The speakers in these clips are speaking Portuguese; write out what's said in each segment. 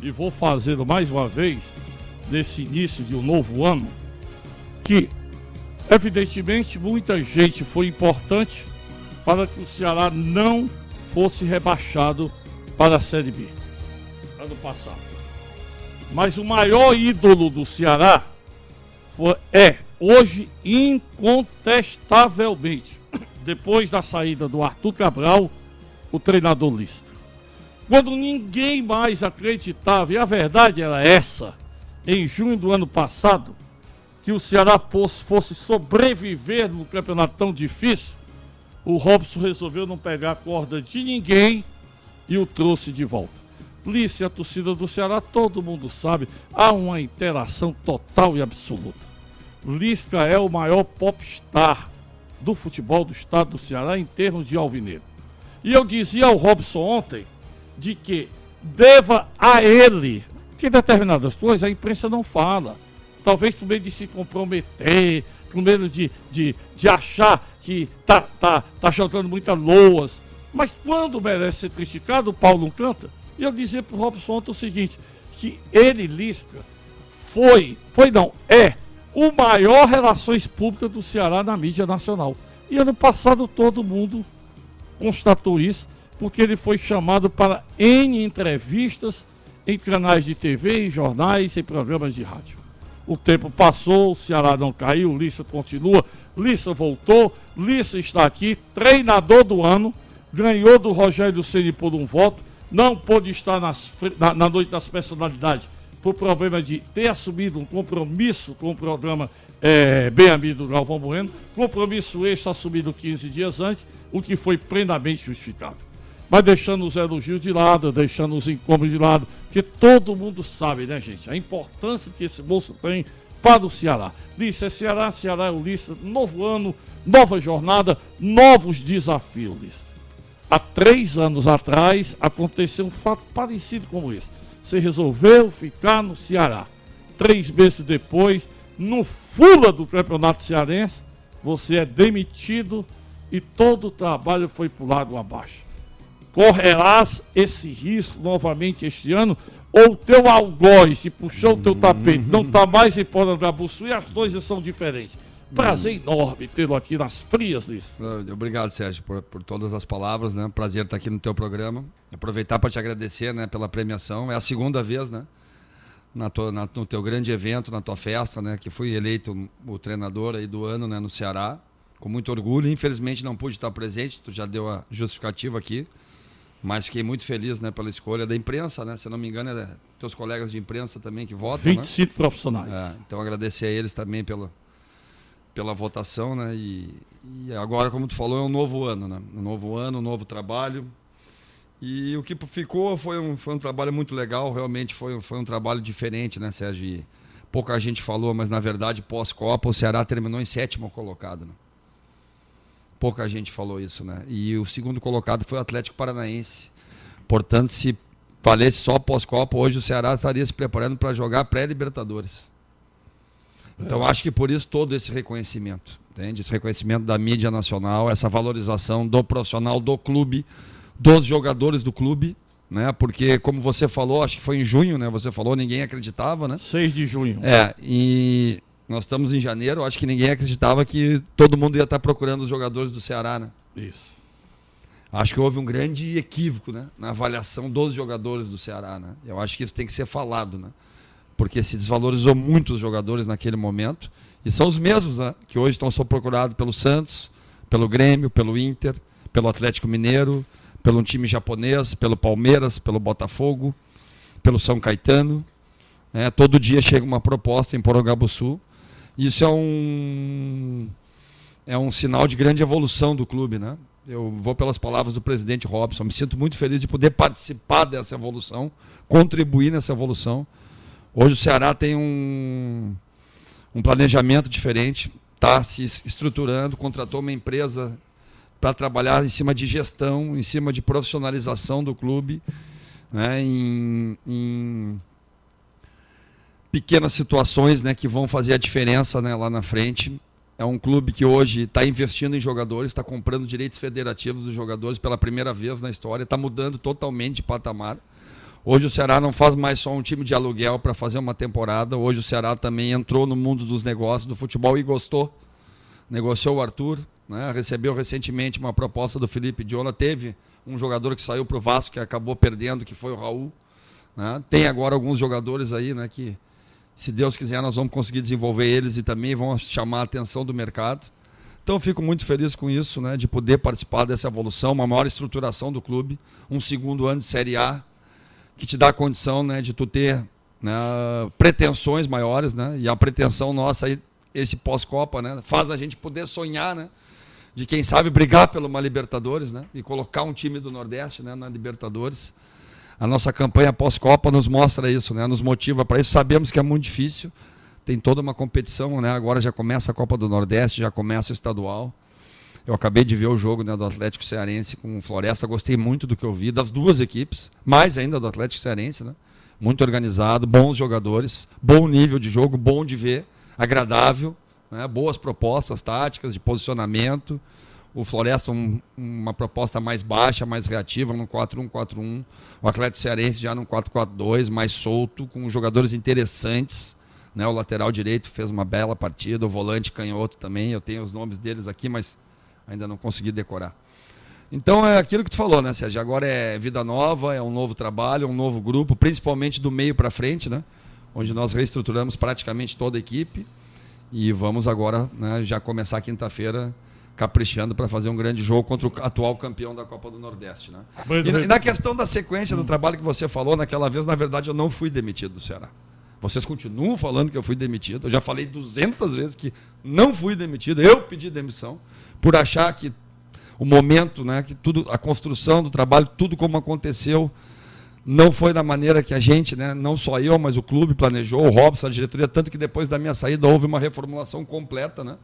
e vou fazê-lo mais uma vez, nesse início de um novo ano, que, evidentemente, muita gente foi importante para que o Ceará não fosse rebaixado para a Série B, ano passado. Mas o maior ídolo do Ceará é, hoje, incontestavelmente, depois da saída do Arthur Cabral, o treinador Lisca. Quando ninguém mais acreditava, e a verdade era essa, em junho do ano passado, que o Ceará fosse sobreviver num campeonato tão difícil, o Robson resolveu não pegar a corda de ninguém e o trouxe de volta. Lisca e a torcida do Ceará, todo mundo sabe, há uma interação total e absoluta. Lisca é o maior popstar do futebol do estado do Ceará em termos de alvinegro. E eu dizia ao Robson ontem de que deva a ele, que determinadas coisas a imprensa não fala. Talvez por medo de se comprometer, por medo de achar que tá jogando muitas loas. Mas quando merece ser criticado, o pau não canta. E eu dizia pro Robson ontem o seguinte, que ele, Lisca, é o maior relações públicas do Ceará na mídia nacional. E ano passado todo mundo constatou isso, porque ele foi chamado para N entrevistas em canais de TV, em jornais, em programas de rádio. O tempo passou, o Ceará não caiu, o Lisca continua, Lisca voltou, Lisca está aqui, treinador do ano, ganhou do Rogério Ceni por um voto, não pôde estar na noite das personalidades por problema de ter assumido um compromisso com o programa Bem Amigo do Galvão Bueno, compromisso esse assumido 15 dias antes, o que foi plenamente justificável. Mas deixando os elogios de lado, deixando os incômodos de lado, porque todo mundo sabe, né, gente, a importância que esse moço tem para o Ceará. Lisca é Ceará, Ceará é o Lisca, novo ano, nova jornada, novos desafios, Lisca. Há 3 anos atrás aconteceu um fato parecido com esse. Você resolveu ficar no Ceará. 3 meses depois, no fula do campeonato cearense, você é demitido e todo o trabalho foi para o lado abaixo. Correrás esse risco novamente este ano, ou o teu algoz, se puxou o teu tapete, não está mais em Porangabuçu e as coisas são diferentes. Prazer enorme tê-lo aqui nas frias, Lisca. Obrigado, Sérgio, por todas as palavras, né? Prazer estar aqui no teu programa. Aproveitar para te agradecer, né, pela premiação. É a segunda vez, né? No teu grande evento, na tua festa, né? Que fui eleito o treinador aí do ano, né, no Ceará. Com muito orgulho. Infelizmente não pude estar presente, tu já deu a justificativa aqui. Mas fiquei muito feliz, né, pela escolha da imprensa, né? Se eu não me engano, é teus colegas de imprensa também que votam, 25 profissionais. Então agradecer a eles também pela votação, né? E agora, como tu falou, é um novo ano, né? Um novo ano, um novo trabalho. E o que ficou foi um trabalho muito legal, realmente foi um trabalho diferente, né, Sérgio? E pouca gente falou, mas na verdade, pós-Copa, o Ceará terminou em 7º colocado, né? Pouca gente falou isso, né? E o segundo colocado foi o Atlético Paranaense. Portanto, se valesse só pós-Copa, hoje o Ceará estaria se preparando para jogar pré-Libertadores. Então, acho que por isso todo esse reconhecimento, entende? Esse reconhecimento da mídia nacional, essa valorização do profissional, do clube, dos jogadores do clube, né? Porque, como você falou, acho que foi em junho, né? Você falou, ninguém acreditava, né? 6 de junho. E nós estamos em janeiro, acho que ninguém acreditava que todo mundo ia estar procurando os jogadores do Ceará, né? Isso. Acho que houve um grande equívoco, né, na avaliação dos jogadores do Ceará, né? Eu acho que isso tem que ser falado, né? Porque se desvalorizou muito os jogadores naquele momento, e são os mesmos, né, que hoje estão sendo procurados pelo Santos, pelo Grêmio, pelo Inter, pelo Atlético Mineiro, pelo time japonês, pelo Palmeiras, pelo Botafogo, pelo São Caetano. Né? Todo dia chega uma proposta em Porangabuçu. Isso é um sinal de grande evolução do clube, né? Eu vou pelas palavras do presidente Robson, me sinto muito feliz de poder participar dessa evolução, contribuir nessa evolução. Hoje o Ceará tem um planejamento diferente, está se estruturando, contratou uma empresa para trabalhar em cima de gestão, em cima de profissionalização do clube, né, em pequenas situações, né, que vão fazer a diferença, né, lá na frente. É um clube que hoje está investindo em jogadores, está comprando direitos federativos dos jogadores pela primeira vez na história, está mudando totalmente de patamar. Hoje o Ceará não faz mais só um time de aluguel para fazer uma temporada. Hoje o Ceará também entrou no mundo dos negócios, do futebol e gostou. Negociou o Arthur, né? Recebeu recentemente uma proposta do Felipe Diola. Teve um jogador que saiu para o Vasco, que acabou perdendo, que foi o Raul. Né? Tem agora alguns jogadores aí, né, que, se Deus quiser, nós vamos conseguir desenvolver eles e também vão chamar a atenção do mercado. Então eu fico muito feliz com isso, né, de poder participar dessa evolução, uma maior estruturação do clube, um segundo ano de Série A, que te dá a condição, né, de tu ter, né, pretensões maiores, né, e a pretensão nossa aí, esse pós-Copa, né, faz a gente poder sonhar, né, de quem sabe brigar pela uma Libertadores, né, e colocar um time do Nordeste, né, na Libertadores. A nossa campanha pós-Copa nos mostra isso, né, nos motiva para isso. Sabemos que é muito difícil, tem toda uma competição, né, agora já começa a Copa do Nordeste, já começa o estadual. Eu acabei de ver o jogo, né, do Atlético Cearense com o Floresta, gostei muito do que eu vi, das duas equipes, mais ainda do Atlético Cearense, né? Muito organizado, bons jogadores, bom nível de jogo, bom de ver, agradável, né? Boas propostas táticas de posicionamento. O Floresta uma proposta mais baixa, mais reativa, no 4-1-4-1. O Atlético Cearense já no 4-4-2, mais solto, com jogadores interessantes. Né? O lateral direito fez uma bela partida, o volante canhoto também, eu tenho os nomes deles aqui, mas ainda não consegui decorar. Então é aquilo que tu falou, né, Sérgio? Agora é vida nova, é um novo trabalho, um novo grupo, principalmente do meio para frente, né? Onde nós reestruturamos praticamente toda a equipe e vamos agora, né, já começar quinta-feira caprichando para fazer um grande jogo contra o atual campeão da Copa do Nordeste, né? E na questão da sequência do trabalho que você falou, naquela vez, na verdade, eu não fui demitido do Ceará. Vocês continuam falando que eu fui demitido. Eu já falei 200 vezes que não fui demitido. Eu pedi demissão por achar que o momento, né, que tudo, a construção do trabalho, tudo como aconteceu, não foi da maneira que a gente, né, não só eu, mas o clube planejou, o Robson, a diretoria, tanto que depois da minha saída houve uma reformulação completa, né,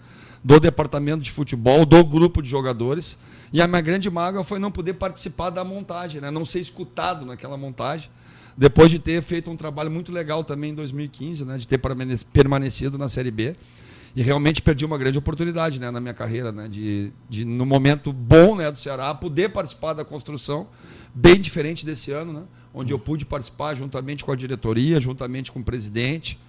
do departamento de futebol, do grupo de jogadores. E a minha grande mágoa foi não poder participar da montagem, né, não ser escutado naquela montagem. Depois de ter feito um trabalho muito legal também em 2015, né, de ter permanecido na Série B. E realmente perdi uma grande oportunidade, né, na minha carreira, né, de no momento bom, né, do Ceará, poder participar da construção, bem diferente desse ano, né, onde eu pude participar juntamente com a diretoria, juntamente com o presidente.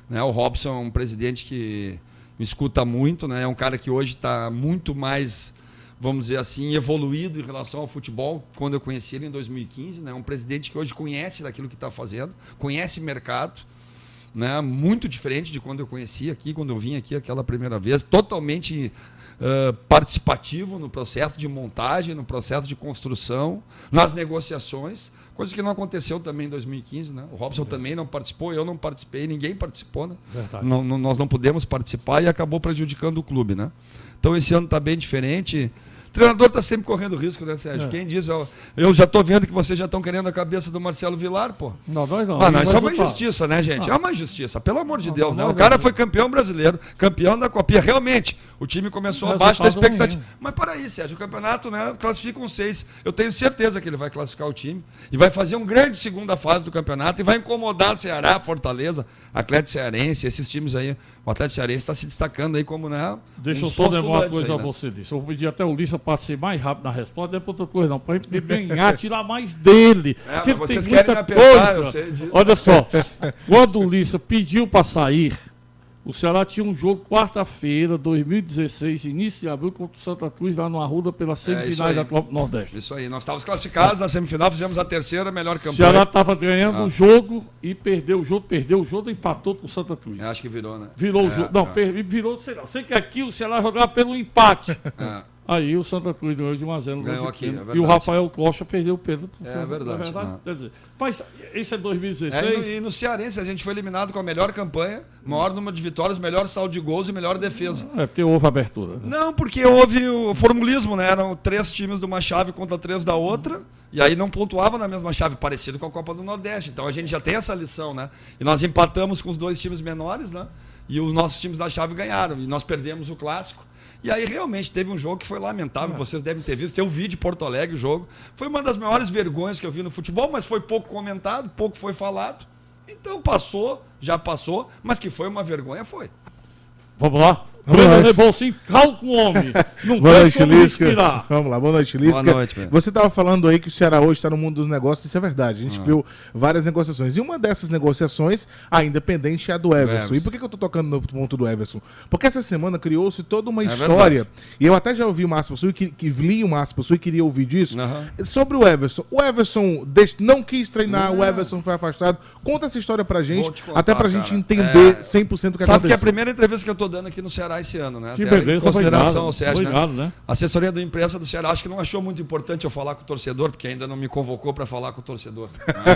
Né, o Robson é um presidente que me escuta muito, né, é um cara que hoje está muito mais, vamos dizer assim, evoluído em relação ao futebol, quando eu conheci ele em 2015, né? Um presidente que hoje conhece daquilo que está fazendo, conhece mercado, né? Muito diferente de quando eu conheci aqui, quando eu vim aqui aquela primeira vez, totalmente participativo no processo de montagem, no processo de construção, nas negociações, coisa que não aconteceu também em 2015, né? O Robson também não participou, eu não participei, ninguém participou, né? Nós não pudemos participar e acabou prejudicando o clube, né? Então esse ano está bem diferente. O treinador está sempre correndo risco, né, Sérgio? Quem diz, eu já estou vendo que vocês já estão querendo a cabeça do Marcelo Vilar, pô. Não, nós não. Ah, não, isso é uma injustiça, né, gente? É uma injustiça, pelo amor de Deus, né? O cara foi campeão brasileiro, campeão da Copinha. Realmente, o time começou abaixo da expectativa. Mas para aí, Sérgio, o campeonato, né, classifica 6. Eu tenho certeza que ele vai classificar o time e vai fazer uma grande segunda fase do campeonato e vai incomodar Ceará, Fortaleza, Atlético Cearense, esses times aí. O Atlético Cearense está se destacando aí como, né? Deixa eu só levar uma coisa a você disso. Eu vou pedir até o Lissa para ser mais rápido na resposta, depois outra coisa não, para a gente ganhar, tirar mais dele. Porque ele vocês tem muita coisa. Eu sei disso. Olha só, quando o Lissa pediu para sair, o Ceará tinha um jogo quarta-feira, 2016, início de abril, contra o Santa Cruz, lá no Arruda, pelas semifinais da Copa do Nordeste. Isso aí, nós estávamos classificados na semifinal, fizemos a terceira melhor campanha. O Ceará estava ganhando o jogo e perdeu o jogo, e empatou com o Santa Cruz. Eu acho que virou, né? Virou o jogo. Não, virou, sei lá. Sei que aqui o Ceará jogava pelo empate. Aí o Santa Cruz ganhou de 1-0. Ganhou aqui, é verdade. E o Rafael Costa perdeu o Pedro. É verdade. Quer dizer, mas esse é 2016. E no Cearense a gente foi eliminado com a melhor campanha, maior número de vitórias, melhor saldo de gols e melhor defesa. Porque houve abertura. Né? Não, porque houve o formulismo, né? Eram 3 times de uma chave contra 3 da outra. E aí não pontuavam na mesma chave, parecido com a Copa do Nordeste. Então a gente já tem essa lição, né? E nós empatamos com os 2 times menores, né? E os nossos times da chave ganharam. E nós perdemos o clássico. E aí realmente teve um jogo que foi lamentável, vocês devem ter visto, tem um vídeo de Porto Alegre, o jogo. Foi uma das maiores vergonhas que eu vi no futebol, mas foi pouco comentado, pouco foi falado. Então passou, já passou, mas que foi uma vergonha, foi. Vamos lá. Breno Rebouçinho, calma com o homem. Não Boa noite, deixa o homem respirar. Vamos lá, boa noite, Lisca. Boa noite, velho. Você estava falando aí que o Ceará hoje está no mundo dos negócios, isso é verdade. A gente viu várias negociações. E uma dessas negociações, ainda pendente, é a do Everson. E por que eu tô tocando no ponto do Everson? Porque essa semana criou-se toda uma história, e eu até já ouvi o Márcio Possui, que li o Márcio Possui e queria ouvir disso, sobre o Everson. O Everson não quis treinar, o Everson foi afastado. Conta essa história pra gente, contar, até pra gente entender 100% o que aconteceu. Sabe que é a primeira entrevista que eu tô dando aqui no Ceará esse ano, né? Que beleza, consideração ao Sérgio, obrigado, né? A assessoria da imprensa do Ceará acho que não achou muito importante eu falar com o torcedor, porque ainda não me convocou para falar com o torcedor.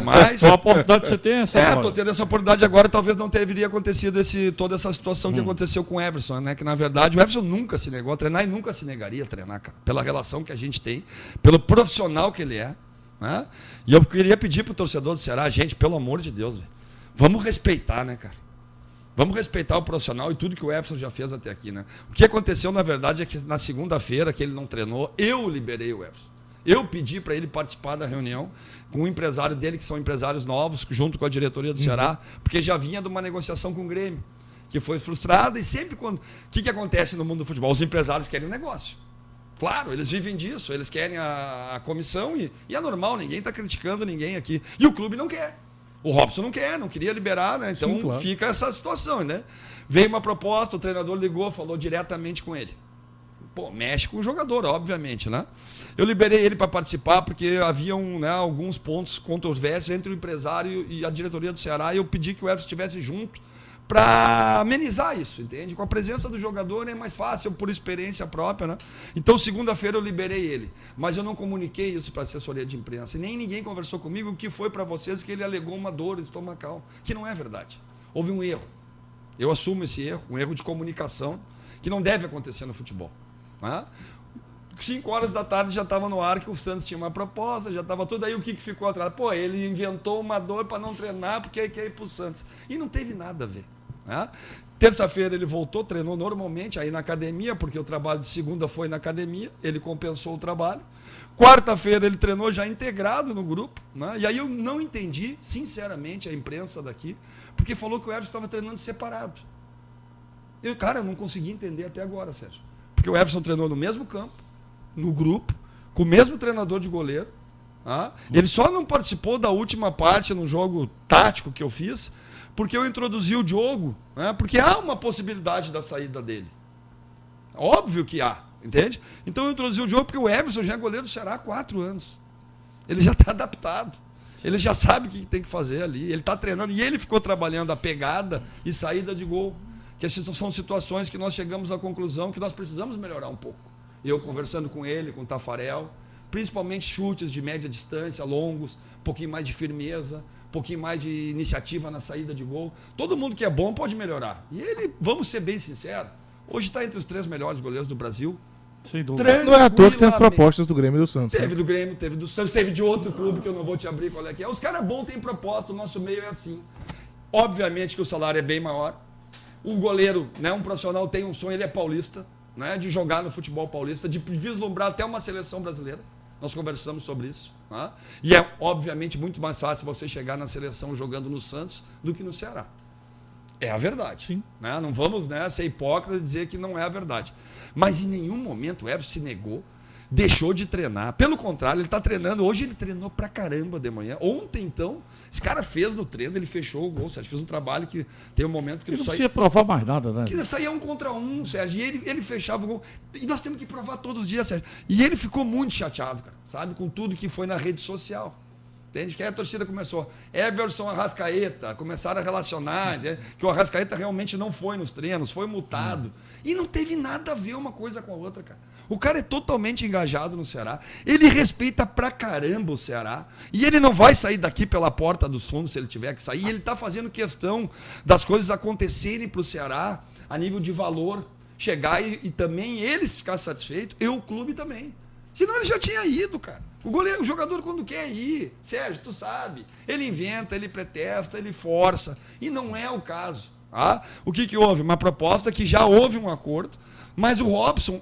Mas a oportunidade que você tem é essa. tô tendo essa oportunidade agora, talvez não teria acontecido toda essa situação que aconteceu com o Everson, né? Que na verdade o Everson nunca se negou a treinar e nunca se negaria a treinar, cara, pela relação que a gente tem, pelo profissional que ele é, né? E eu queria pedir pro torcedor do Ceará, gente, pelo amor de Deus, véio, vamos respeitar, né, cara? Vamos respeitar o profissional e tudo que o Everson já fez até aqui, né? O que aconteceu, na verdade, é que na segunda-feira, que ele não treinou, eu liberei o Everson. Eu pedi para ele participar da reunião com o empresário dele, que são empresários novos, junto com a diretoria do Ceará, porque já vinha de uma negociação com o Grêmio, que foi frustrada. E sempre quando... O que acontece no mundo do futebol? Os empresários querem um negócio. Claro, eles vivem disso, eles querem a comissão e é normal, ninguém está criticando ninguém aqui. E o clube não quer. O Robson não queria liberar, né? Então, sim, claro, fica essa situação, né? Veio uma proposta, o treinador ligou, falou diretamente com ele. Pô, mexe com o jogador, obviamente, né? Eu liberei ele para participar porque havia alguns pontos controversos entre o empresário e a diretoria do Ceará, e eu pedi que o Everson estivesse junto para amenizar isso, entende? Com a presença do jogador é mais fácil, por experiência própria, né? Então, segunda-feira eu liberei ele, mas eu não comuniquei isso para a assessoria de imprensa, e nem ninguém conversou comigo o que foi para vocês que ele alegou uma dor estomacal, que não é verdade. Houve um erro. Eu assumo esse erro, um erro de comunicação que não deve acontecer no futebol, né? 5 horas da tarde já estava no ar que o Santos tinha uma proposta, já estava tudo aí, o que ficou atrás? Pô, ele inventou uma dor para não treinar porque quer ir para o Santos. E não teve nada a ver, né? Terça-feira ele voltou, treinou normalmente aí na academia, porque o trabalho de segunda foi na academia, ele compensou o trabalho. Quarta-feira ele treinou já integrado no grupo, né? E aí eu não entendi, sinceramente, a imprensa daqui, porque falou que o Everson estava treinando separado. Eu não consegui entender até agora, Sérgio. Porque o Everson treinou no mesmo campo, no grupo, com o mesmo treinador de goleiro. Tá? Ele só não participou da última parte no jogo tático que eu fiz, porque eu introduzi o Diogo, né? Porque há uma possibilidade da saída dele. Óbvio que há, entende? Então eu introduzi o Diogo porque o Everson já é goleiro do Ceará há 4 anos. Ele já está adaptado. Ele já sabe o que tem que fazer ali. Ele está treinando e ele ficou trabalhando a pegada e saída de gol. Que são situações que nós chegamos à conclusão que nós precisamos melhorar um pouco. Eu conversando com ele, com o Tafarel, principalmente chutes de média distância, longos, um pouquinho mais de firmeza, um pouquinho mais de iniciativa na saída de gol. Todo mundo que é bom pode melhorar. E ele, vamos ser bem sinceros, hoje está entre os 3 melhores goleiros do Brasil. Sem dúvida. Não é à toa que tem as propostas do Grêmio e do Santos. Teve do Grêmio, teve do Santos, teve de outro clube que eu não vou te abrir qual é que é. Os caras bons têm proposta, o nosso meio é assim. Obviamente que o salário é bem maior. O goleiro, né, um profissional tem um sonho, ele é paulista, né, de jogar no futebol paulista, de vislumbrar até uma seleção brasileira. Nós conversamos sobre isso. Né? E é, obviamente, muito mais fácil você chegar na seleção jogando no Santos do que no Ceará. É a verdade. Sim. Né? Não vamos, né, ser hipócritas e dizer que não é a verdade. Mas em nenhum momento o Everson se negou, deixou de treinar. Pelo contrário, ele está treinando. Hoje ele treinou pra caramba de manhã. Ontem, então, esse cara fez no treino, ele fechou o gol, Sérgio. Fez um trabalho que tem um momento que ele não precisa provar mais nada, né? Que saía 1 contra 1, Sérgio. E ele fechava o gol. E nós temos que provar todos os dias, Sérgio. E ele ficou muito chateado, cara, sabe? Com tudo que foi na rede social. Entende? Que aí a torcida começou. Everson, Arrascaeta, começaram a relacionar, entende? Que o Arrascaeta realmente não foi nos treinos, foi multado. E não teve nada a ver uma coisa com a outra, cara. O cara é totalmente engajado no Ceará. Ele respeita pra caramba o Ceará. E ele não vai sair daqui pela porta dos fundos se ele tiver que sair. Ele está fazendo questão das coisas acontecerem pro Ceará a nível de valor. Chegar e também eles ficar satisfeitos. E o clube também. Senão ele já tinha ido, cara. O jogador quando quer ir, Sérgio, tu sabe, ele inventa, ele pretexta, ele força. E não é o caso. Tá? O que houve? Uma proposta que já houve um acordo, mas o Robson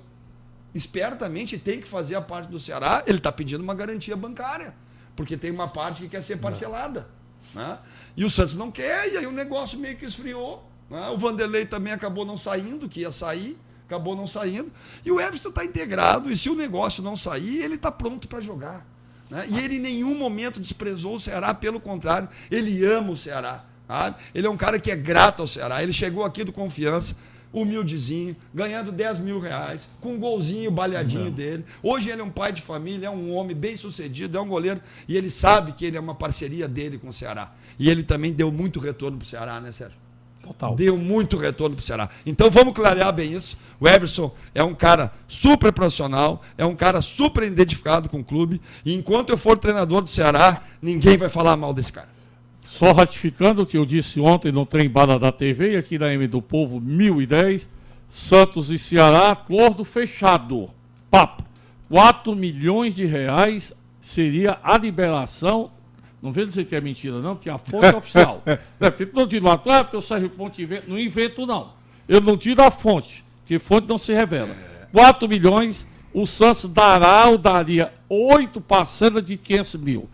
espertamente tem que fazer a parte do Ceará, ele está pedindo uma garantia bancária, porque tem uma parte que quer ser parcelada. Né? E o Santos não quer, e aí o negócio meio que esfriou, Né? O Vanderlei também acabou não saindo, que ia sair, acabou não saindo. E o Everson está integrado, e se o negócio não sair, ele está pronto para jogar. Né? E ele em nenhum momento desprezou o Ceará, pelo contrário, ele ama o Ceará. Sabe? Ele é um cara que é grato ao Ceará. Ele chegou aqui do Confiança, humildezinho, ganhando 10 mil reais, com um golzinho balhadinho dele. Hoje ele é um pai de família, é um homem bem sucedido, é um goleiro, e ele sabe que ele é uma parceria dele com o Ceará. E ele também deu muito retorno para o Ceará, né, Sérgio? Total. Deu muito retorno para o Ceará. Então vamos clarear bem isso. O Everson é um cara super profissional, é um cara super identificado com o clube, e enquanto eu for treinador do Ceará, ninguém vai falar mal desse cara. Só ratificando o que eu disse ontem no Trem Bala da TV, aqui na M do Povo 1010, Santos e Ceará, acordo fechado. Papo. 4 milhões de reais seria a liberação. Não vem dizer que é mentira, não, que a fonte é oficial. Porque tu não tira o atleta, porque o Sérgio Ponte inventa. Não invento, não. Eu não tiro a fonte, que fonte não se revela. 4 milhões, o Santos dará ou daria 8 parcelas de 500 mil.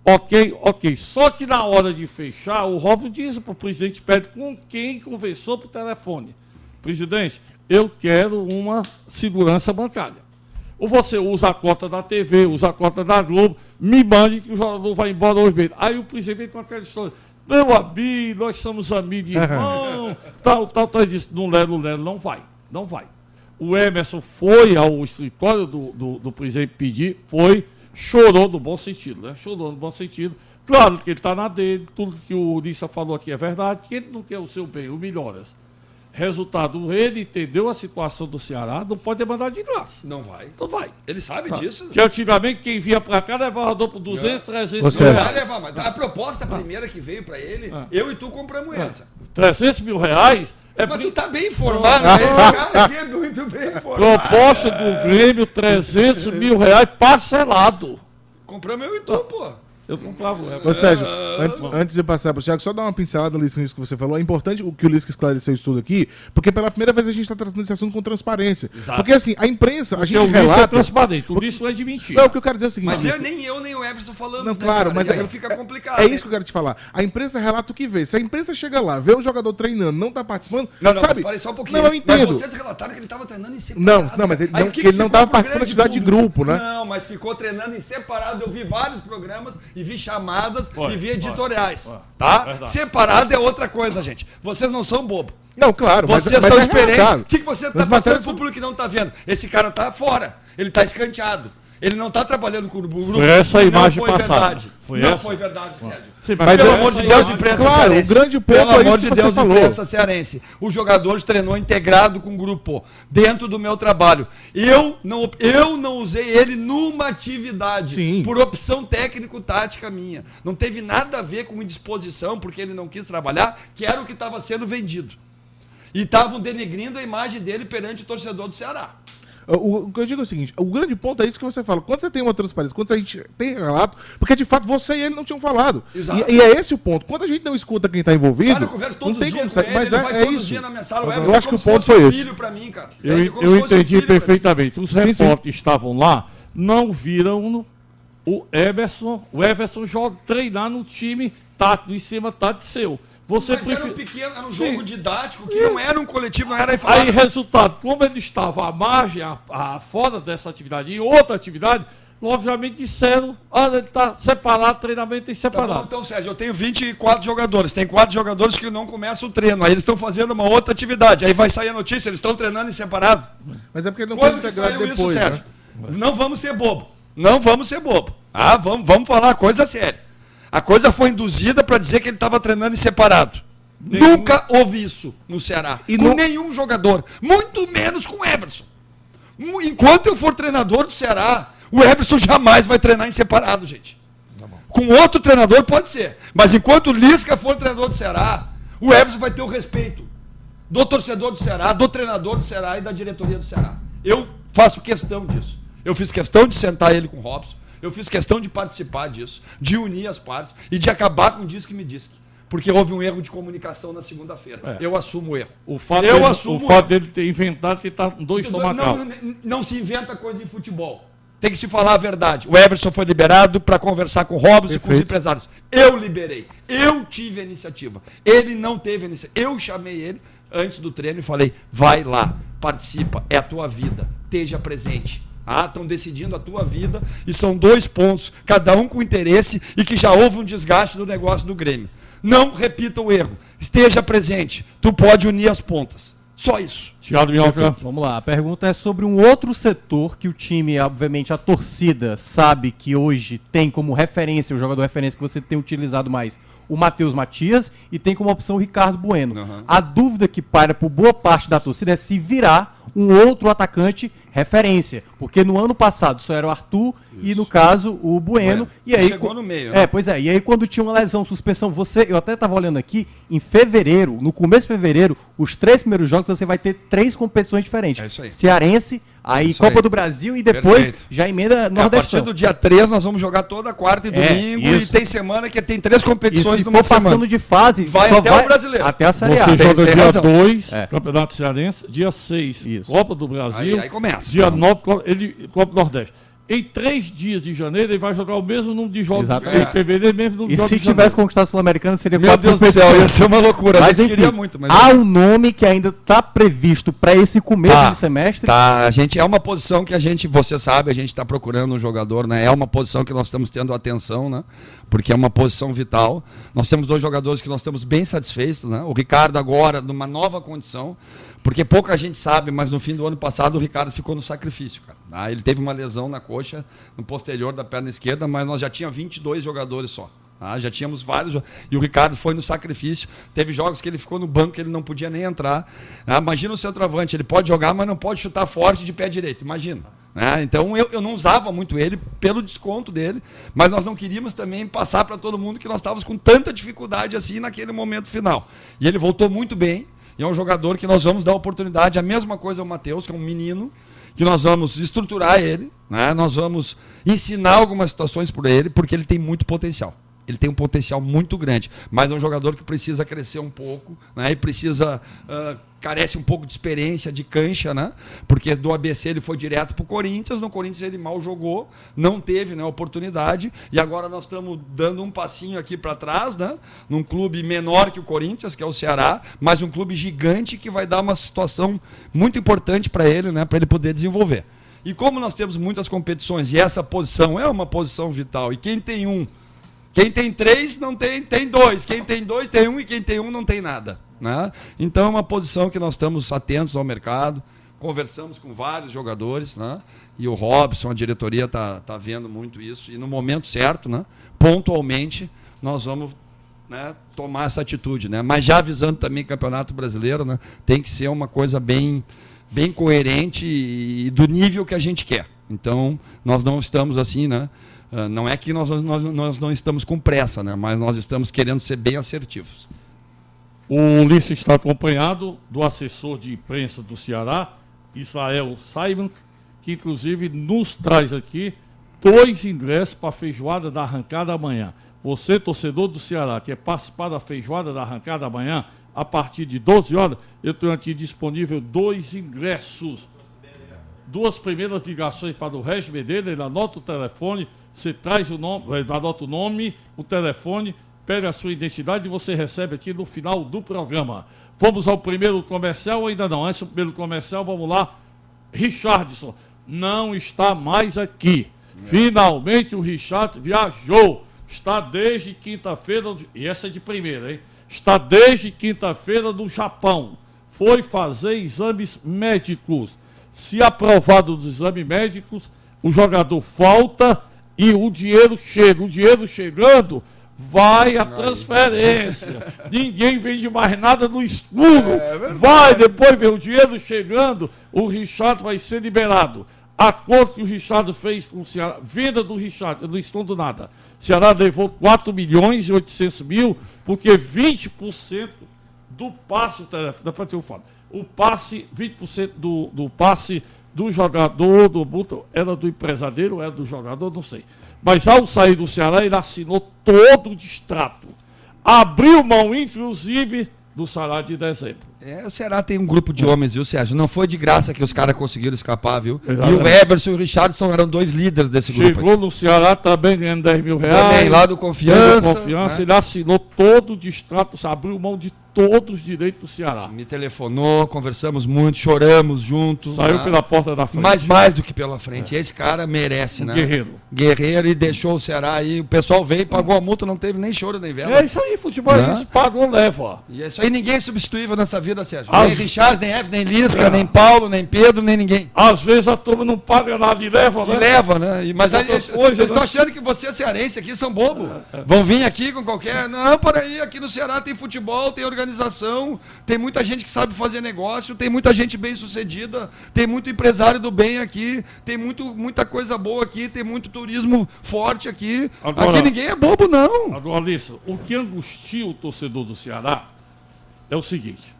Ok. Só que na hora de fechar, o Robson disse para o presidente Pedro com quem conversou por telefone. Presidente, eu quero uma segurança bancária. Ou você usa a cota da TV, usa a cota da Globo, me mande que o jogador vai embora hoje mesmo. Aí o presidente vem com aquela história, meu amigo, nós somos amigos de irmão, tal, disse, não vai. O Emerson foi ao escritório do presidente pedir, chorou no bom sentido, né? Chorou no bom sentido. Claro que ele está na dele, tudo que o Lissa falou aqui é verdade, que ele não quer o seu bem, o melhoras. Resultado, ele entendeu a situação do Ceará, não pode demandar de graça. Não vai. Não vai. Ele sabe disso. Que antigamente quem vinha para cá levava por 200, 300 Você mil Vai reais. levar, mas a proposta primeira que veio para ele, eu e tu compramos essa. 300 mil reais é Mas tu tá bem informado, né? Esse cara aqui é muito bem informado. proposta do Grêmio, 300 mil reais parcelado. Compramos eu e tu, pô. Eu comprava o Everton. Ô Sérgio, antes de passar para o Thiago, só dar uma pincelada nisso que você falou. É importante o que o Lisca esclareceu isso tudo aqui, porque pela primeira vez a gente está tratando esse assunto com transparência. Exato. Porque assim, a imprensa, a gente Porque o Lissa é relata... transparente, o Lissa não é de mentira. Não, o que eu quero dizer é o seguinte... Mas nem eu, nem o Everson falamos, Não, né, claro, cara? mas E aí fica complicado. É isso que eu quero te falar. A imprensa relata o que vê. Se a imprensa chega lá, vê o jogador treinando, não tá participando, Não, sabe? mas parei só um pouquinho. Não, eu entendo. Mas vocês relataram que ele estava treinando em separado. Não, mas ele Aí não, o que que ele não ficou tava pro participando da grande atividade de público? grupo, né? Não, mas ficou treinando em separado. Eu vi vários programas e vi chamadas Olha, e vi editoriais. olha, Tá? verdade. Separado é outra coisa, gente. Vocês não são bobos. Não, claro, Vocês mas estão é esperando. relatado. O que você está Nas passando matérias pro são- público que não está vendo? Esse cara está fora. Ele está escanteado. Ele não está trabalhando com o grupo. Foi essa a imagem não foi passada. Verdade. Foi não essa? foi verdade, Sérgio. Sim, Mas Pelo é- amor de Deus, imprensa Claro, cearense. o grande ponto Pelo é amor isso de que você Deus, falou. imprensa cearense. O jogador treinou integrado com o grupo, dentro do meu trabalho. Eu não usei ele numa atividade. Sim. Por opção técnico-tática minha. Não teve nada a ver com indisposição, porque ele não quis trabalhar, que era o que estava sendo vendido. E estavam denegrindo a imagem dele perante o torcedor do Ceará. O que eu digo é o seguinte, o grande ponto é isso que você fala. Quando você tem uma transparência, quando a gente tem relato, porque de fato você e ele não tinham falado. Exato. E é esse o ponto. Quando a gente não escuta quem está envolvido, Cara, eu converso todos não tem os dias como com saber. ele, Mas ele vai é todos os isso. dias na minha sala. O Eu Everson acho que como o se ponto fosse foi um esse. filho pra mim, cara. Eu Ele como se fosse um entendi filho pra mim. perfeitamente. Os repórteres que estavam lá não viram o Everson treinar no time tático, em cima tático seu. Você Mas era um prefere... pequeno, era um Sim. jogo didático, que não era um coletivo, não era Aí, falar. resultado, como ele estava à margem, fora dessa atividade, em outra atividade, obviamente disseram, ele está separado, treinamento tem Tá bom, separado. então, Sérgio, eu tenho 24 jogadores. Tem 4 jogadores que não começam o treino. Aí eles estão fazendo uma outra atividade. Aí vai sair a notícia, eles estão treinando em separado. Mas é porque ele não foi Quando que integrado saiu depois, isso, Sérgio? né? Não vamos ser bobo. Não vamos ser bobo. Vamos falar a coisa séria. A coisa foi induzida para dizer que ele estava treinando em separado. Nunca houve isso no Ceará. E com não- nenhum jogador. Muito menos com o Everson. Enquanto eu for treinador do Ceará, o Everson jamais vai treinar em separado, gente. Com outro treinador pode ser. Mas enquanto o Lisca for treinador do Ceará, o Everson vai ter o respeito do torcedor do Ceará, do treinador do Ceará e da diretoria do Ceará. Eu faço questão disso. Eu fiz questão de sentar ele com o Robson. Eu fiz questão de participar disso, de unir as partes e de acabar com o disque-me-disque. Porque houve um erro de comunicação na segunda-feira. É. Eu assumo o erro. O fato, Eu assumo dele ter inventado que está com 2 não, estomacal. não se inventa coisa em futebol. Tem que se falar a verdade. O Everson foi liberado para conversar com o Robson e com os empresários. Eu liberei. Eu tive a iniciativa. Ele não teve a iniciativa. Eu chamei ele antes do treino e falei, vai lá, participa, é a tua vida, esteja presente. Estão decidindo a tua vida e são 2 pontos, cada um com interesse e que já houve um desgaste do negócio do Grêmio. Não repita o erro, esteja presente, tu pode unir as pontas. Só isso. Vamos lá, a pergunta é sobre um outro setor que o time, obviamente a torcida, sabe que hoje tem como referência, o jogador referência que você tem utilizado mais, o Matheus Matias, e tem como opção o Ricardo Bueno. A dúvida que paira por boa parte da torcida é se virá um outro atacante referência, porque no ano passado só era o Arthur e no caso o Bueno, e aí chegou no meio, né? Pois é, e aí quando tinha uma lesão, suspensão, eu até estava olhando aqui, em fevereiro, no começo de fevereiro, os 3 primeiros jogos você vai ter 3 competições diferentes. É isso aí. Cearense, aí Copa do Brasil e depois já emenda Nordestão. A partir do dia 3 nós vamos jogar toda quarta e domingo, e tem semana que tem 3 competições numa semana. Se for passando de fase, vai até o Brasileiro. Até a Série A. Você joga dia 2, Campeonato Cearense, dia 6, Copa do Brasil. Aí começa. Dia 9, Copa do Nordeste. Em 3 dias de janeiro, ele vai jogar o mesmo número de jogos em fevereiro, mesmo número de jogos. E se tivesse conquistado a Sul-Americana, seria 4 competições. Meu Deus do céu, ia ser uma loucura. Mas enfim, muito, há um nome que ainda está previsto para esse começo de semestre. A gente é uma posição que você sabe, a gente está procurando um jogador, né? É uma posição que nós estamos tendo atenção, né? Porque é uma posição vital. Nós temos 2 jogadores que nós estamos bem satisfeitos, né? O Ricardo agora, numa nova condição. Porque pouca gente sabe, mas no fim do ano passado o Ricardo ficou no sacrifício, cara. Ele teve uma lesão na coxa, no posterior da perna esquerda, mas nós já tínhamos 22 jogadores só. Já tínhamos vários, e o Ricardo foi no sacrifício. Teve jogos que ele ficou no banco, que ele não podia nem entrar. Imagina o centroavante, ele pode jogar, mas não pode chutar forte de pé direito, imagina. Então eu não usava muito ele pelo desconto dele, mas nós não queríamos também passar para todo mundo que nós estávamos com tanta dificuldade assim naquele momento final. E ele voltou muito bem. E é um jogador que nós vamos dar oportunidade, a mesma coisa ao Matheus, que é um menino, que nós vamos estruturar ele, né? Nós vamos ensinar algumas situações por ele, porque ele tem muito potencial. Ele tem um potencial muito grande, mas é um jogador que precisa crescer um pouco, né? E precisa, carece um pouco de experiência, de cancha, né? Porque do ABC ele foi direto para o Corinthians, no Corinthians ele mal jogou, não teve, né, oportunidade, e agora nós estamos dando um passinho aqui para trás, né? Num clube menor que o Corinthians, que é o Ceará, mas um clube gigante que vai dar uma situação muito importante para ele, né? Para ele poder desenvolver. E como nós temos muitas competições, e essa posição é uma posição vital, e quem tem 3 não tem 2. Quem tem 2 tem 1 e quem tem 1 não tem nada. Né? Então é uma posição que nós estamos atentos ao mercado, conversamos com vários jogadores, né? E o Robson, a diretoria está vendo muito isso. E no momento certo, né? Pontualmente, nós vamos, né, tomar essa atitude. Né? Mas já avisando também Campeonato Brasileiro, né? Tem que ser uma coisa bem coerente e do nível que a gente quer. Então nós não estamos assim, né? Não é que nós não estamos com pressa, né? Mas nós estamos querendo ser bem assertivos. O Ulisses está acompanhado do assessor de imprensa do Ceará, Israel Simon, que inclusive nos traz aqui 2 ingressos para a feijoada da arrancada amanhã. Você, torcedor do Ceará, quer participar da feijoada da arrancada amanhã, a partir de 12 horas, eu tenho aqui disponível 2 ingressos. 2 primeiras ligações para o Regis Medeiros, ele anota o telefone. Você traz o nome, anota o nome, o telefone, pega a sua identidade e você recebe aqui no final do programa. Vamos ao primeiro comercial ou ainda não? Antes do primeiro comercial, vamos lá. Richardson não está mais aqui. Finalmente o Richard viajou. Está desde quinta-feira, e essa é de primeira, hein? Está desde quinta-feira no Japão. Foi fazer exames médicos. Se aprovado dos exames médicos, o jogador volta e o dinheiro chega. O dinheiro chegando, vai a transferência. Ninguém vende mais nada no escuro. Vai, depois vem o dinheiro chegando, o Richard vai ser liberado. A conta que o Richard fez com o Ceará, venda do Richard, eu não escondo nada. O Ceará levou 4.800.000, porque 20% do passe, dá para ter um fato. O passe, 20% do passe do jogador, era do empresário, era do jogador, não sei. Mas ao sair do Ceará, ele assinou todo o distrato. Abriu mão, inclusive, do salário de dezembro. O Ceará tem um grupo de homens, viu, Sérgio? Não foi de graça que os caras conseguiram escapar, viu? Exatamente. E o Everson e o Richardson eram 2 líderes desse grupo. Chegou no Ceará também ganhando R$10 mil. Também, lá do Confiança. Né? Ele assinou todo o distrato, abriu mão de todos os direitos do Ceará. Me telefonou, conversamos muito, choramos juntos. Saiu pela porta da frente. Mas mais do que pela frente. Esse cara merece, né? Guerreiro e deixou o Ceará aí. O pessoal veio, pagou a multa, não teve nem choro nem vela. É isso aí, futebol é isso, pagou, leva. E é isso aí, ninguém é substituível nessa vida, Sérgio. Nem Richard, nem F, nem Lisca, nem Paulo, nem Pedro, nem ninguém. Às vezes a turma não paga nada e leva, né? E leva, né? Mas aí, vocês estão né? achando que você cearense aqui são bobos. Vão vir aqui com qualquer... Não, para aí, aqui no Ceará tem futebol, tem organização, tem muita gente que sabe fazer negócio, tem muita gente bem sucedida, tem muito empresário do bem aqui, tem muita coisa boa aqui, tem muito turismo forte aqui. Agora, aqui ninguém é bobo, não. Agora, Alisson, o que angustia o torcedor do Ceará é o seguinte: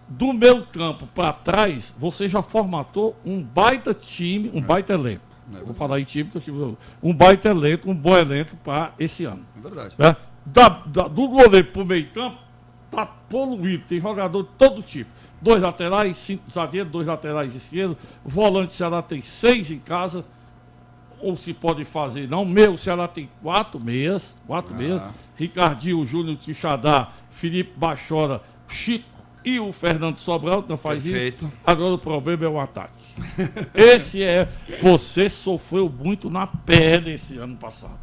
do meu campo para trás, você já formatou um baita time, um baita elenco. Vou falar em time, um baita elenco, um bom elenco para esse ano. É verdade. Né? Do goleiro para o meio campo, tá poluído, tem jogador de todo tipo. 2 laterais, 5 zagueiros, 2 laterais esquerdos, volante Ceará tem 6 em casa, ou se pode fazer não, o Ceará tem 4 meias, Ricardinho, Júnior Quixadá, Felipe Bachora, Chico e o Fernando Sobral, não faz Perfeito. isso. Agora o problema é o ataque. Você sofreu muito na pele esse ano passado.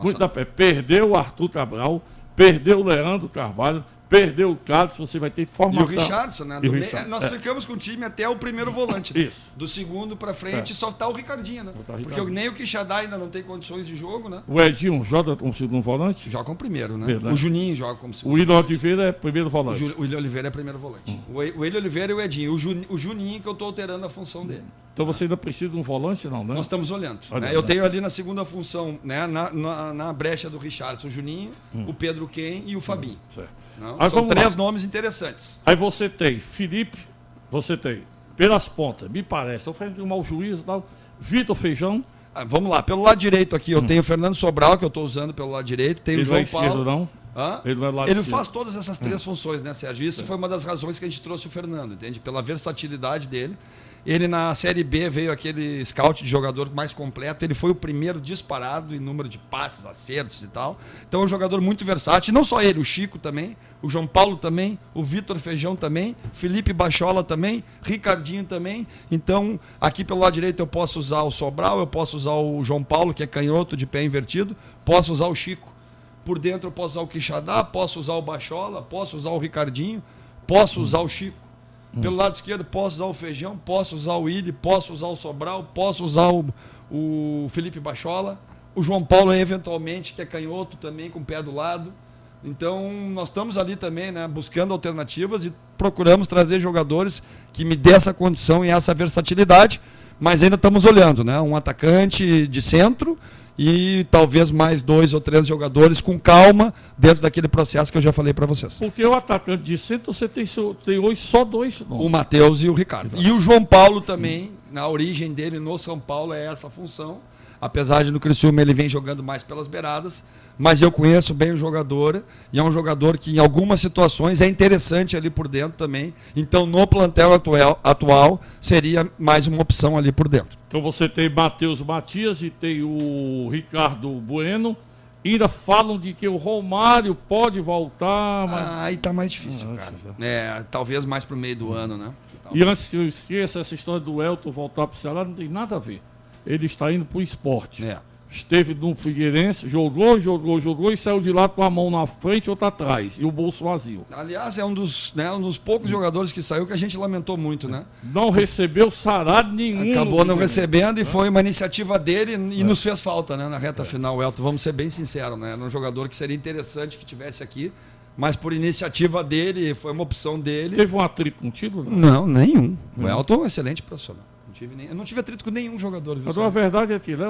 Muito na pele. Perdeu o Arthur Cabral, perdeu o Leandro Carvalho, perdeu o Carlos, você vai ter que formar. E o Richardson, né? Nós ficamos com o time até o primeiro volante. Né? Isso. Do segundo pra frente só tá o Ricardinho, né? Porque nem o Quixadá ainda não tem condições de jogo, né? O Edinho joga como segundo volante? Joga como primeiro, né? Verdade. O Juninho joga como segundo. O William Oliveira é primeiro volante. O William Oliveira é primeiro volante. O William Oliveira e o Edinho. O Juninho que eu tô alterando a função dele. Então você ainda precisa de um volante, não, né? Nós estamos olhando. Né? Eu tenho ali na segunda função, né? na brecha do Richardson, o Juninho, o Pedro Ken e o Fabinho. Certo. Não, são 3 nomes interessantes. Aí você tem Felipe, você tem pelas pontas, me parece, estou fazendo um mau juízo e tal, Vitor Feijão. Vamos lá, pelo lado direito aqui, eu tenho o Fernando Sobral, que eu estou usando pelo lado direito, tem o João Paulo. Não? Ele faz todas essas 3 funções, né, Sérgio? Isso foi uma das razões que a gente trouxe o Fernando, entende? Pela versatilidade dele. Ele na Série B veio aquele scout de jogador mais completo, ele foi o primeiro disparado em número de passes, acertos e tal. Então é um jogador muito versátil, e não só ele, o Chico também, o João Paulo também, o Vitor Feijão também, Felipe Bachola também, Ricardinho também. Então aqui pelo lado direito eu posso usar o Sobral, eu posso usar o João Paulo, que é canhoto de pé invertido, posso usar o Chico. Por dentro eu posso usar o Quixadá, posso usar o Bachola, posso usar o Ricardinho, posso usar o Chico. Pelo lado esquerdo posso usar o Feijão, posso usar o Willi, posso usar o Sobral, posso usar o Felipe Bachola, o João Paulo eventualmente, que é canhoto também, com o pé do lado. Então nós estamos ali também, né, buscando alternativas e procuramos trazer jogadores que me dê essa condição e essa versatilidade, mas ainda estamos olhando, né, um atacante de centro e talvez mais 2 ou 3 jogadores com calma dentro daquele processo que eu já falei para vocês. Porque o atacante de centro você tem hoje só 2 nomes. O Matheus e o Ricardo. Exato. E o João Paulo também, na origem dele no São Paulo é essa função, apesar de no Criciúma ele vem jogando mais pelas beiradas, mas eu conheço bem o jogador e é um jogador que em algumas situações é interessante ali por dentro também. Então no plantel atual seria mais uma opção ali por dentro. Então você tem Matheus Matias e tem o Ricardo Bueno. Ainda falam de que o Romário pode voltar. Mas... aí tá mais difícil, cara. Talvez mais pro meio do ano, né? E antes que eu esqueça, essa história do Elton voltar pro Ceará não tem nada a ver. Ele está indo pro esporte. Esteve no Figueirense, jogou e saiu de lá com a mão na frente e outra atrás, e o bolso vazio. Aliás, é um dos poucos jogadores que saiu que a gente lamentou muito, né? Não recebeu salário nenhum. Acabou não recebendo e foi uma iniciativa dele e nos fez falta, né? Na reta final, o Elton, vamos ser bem sinceros, né? Era um jogador que seria interessante que tivesse aqui, mas por iniciativa dele, foi uma opção dele. Teve um atrito contigo? Não, nenhum. O Elton é um excelente profissional. Eu não tive atrito com nenhum jogador. Mas a verdade é que, né,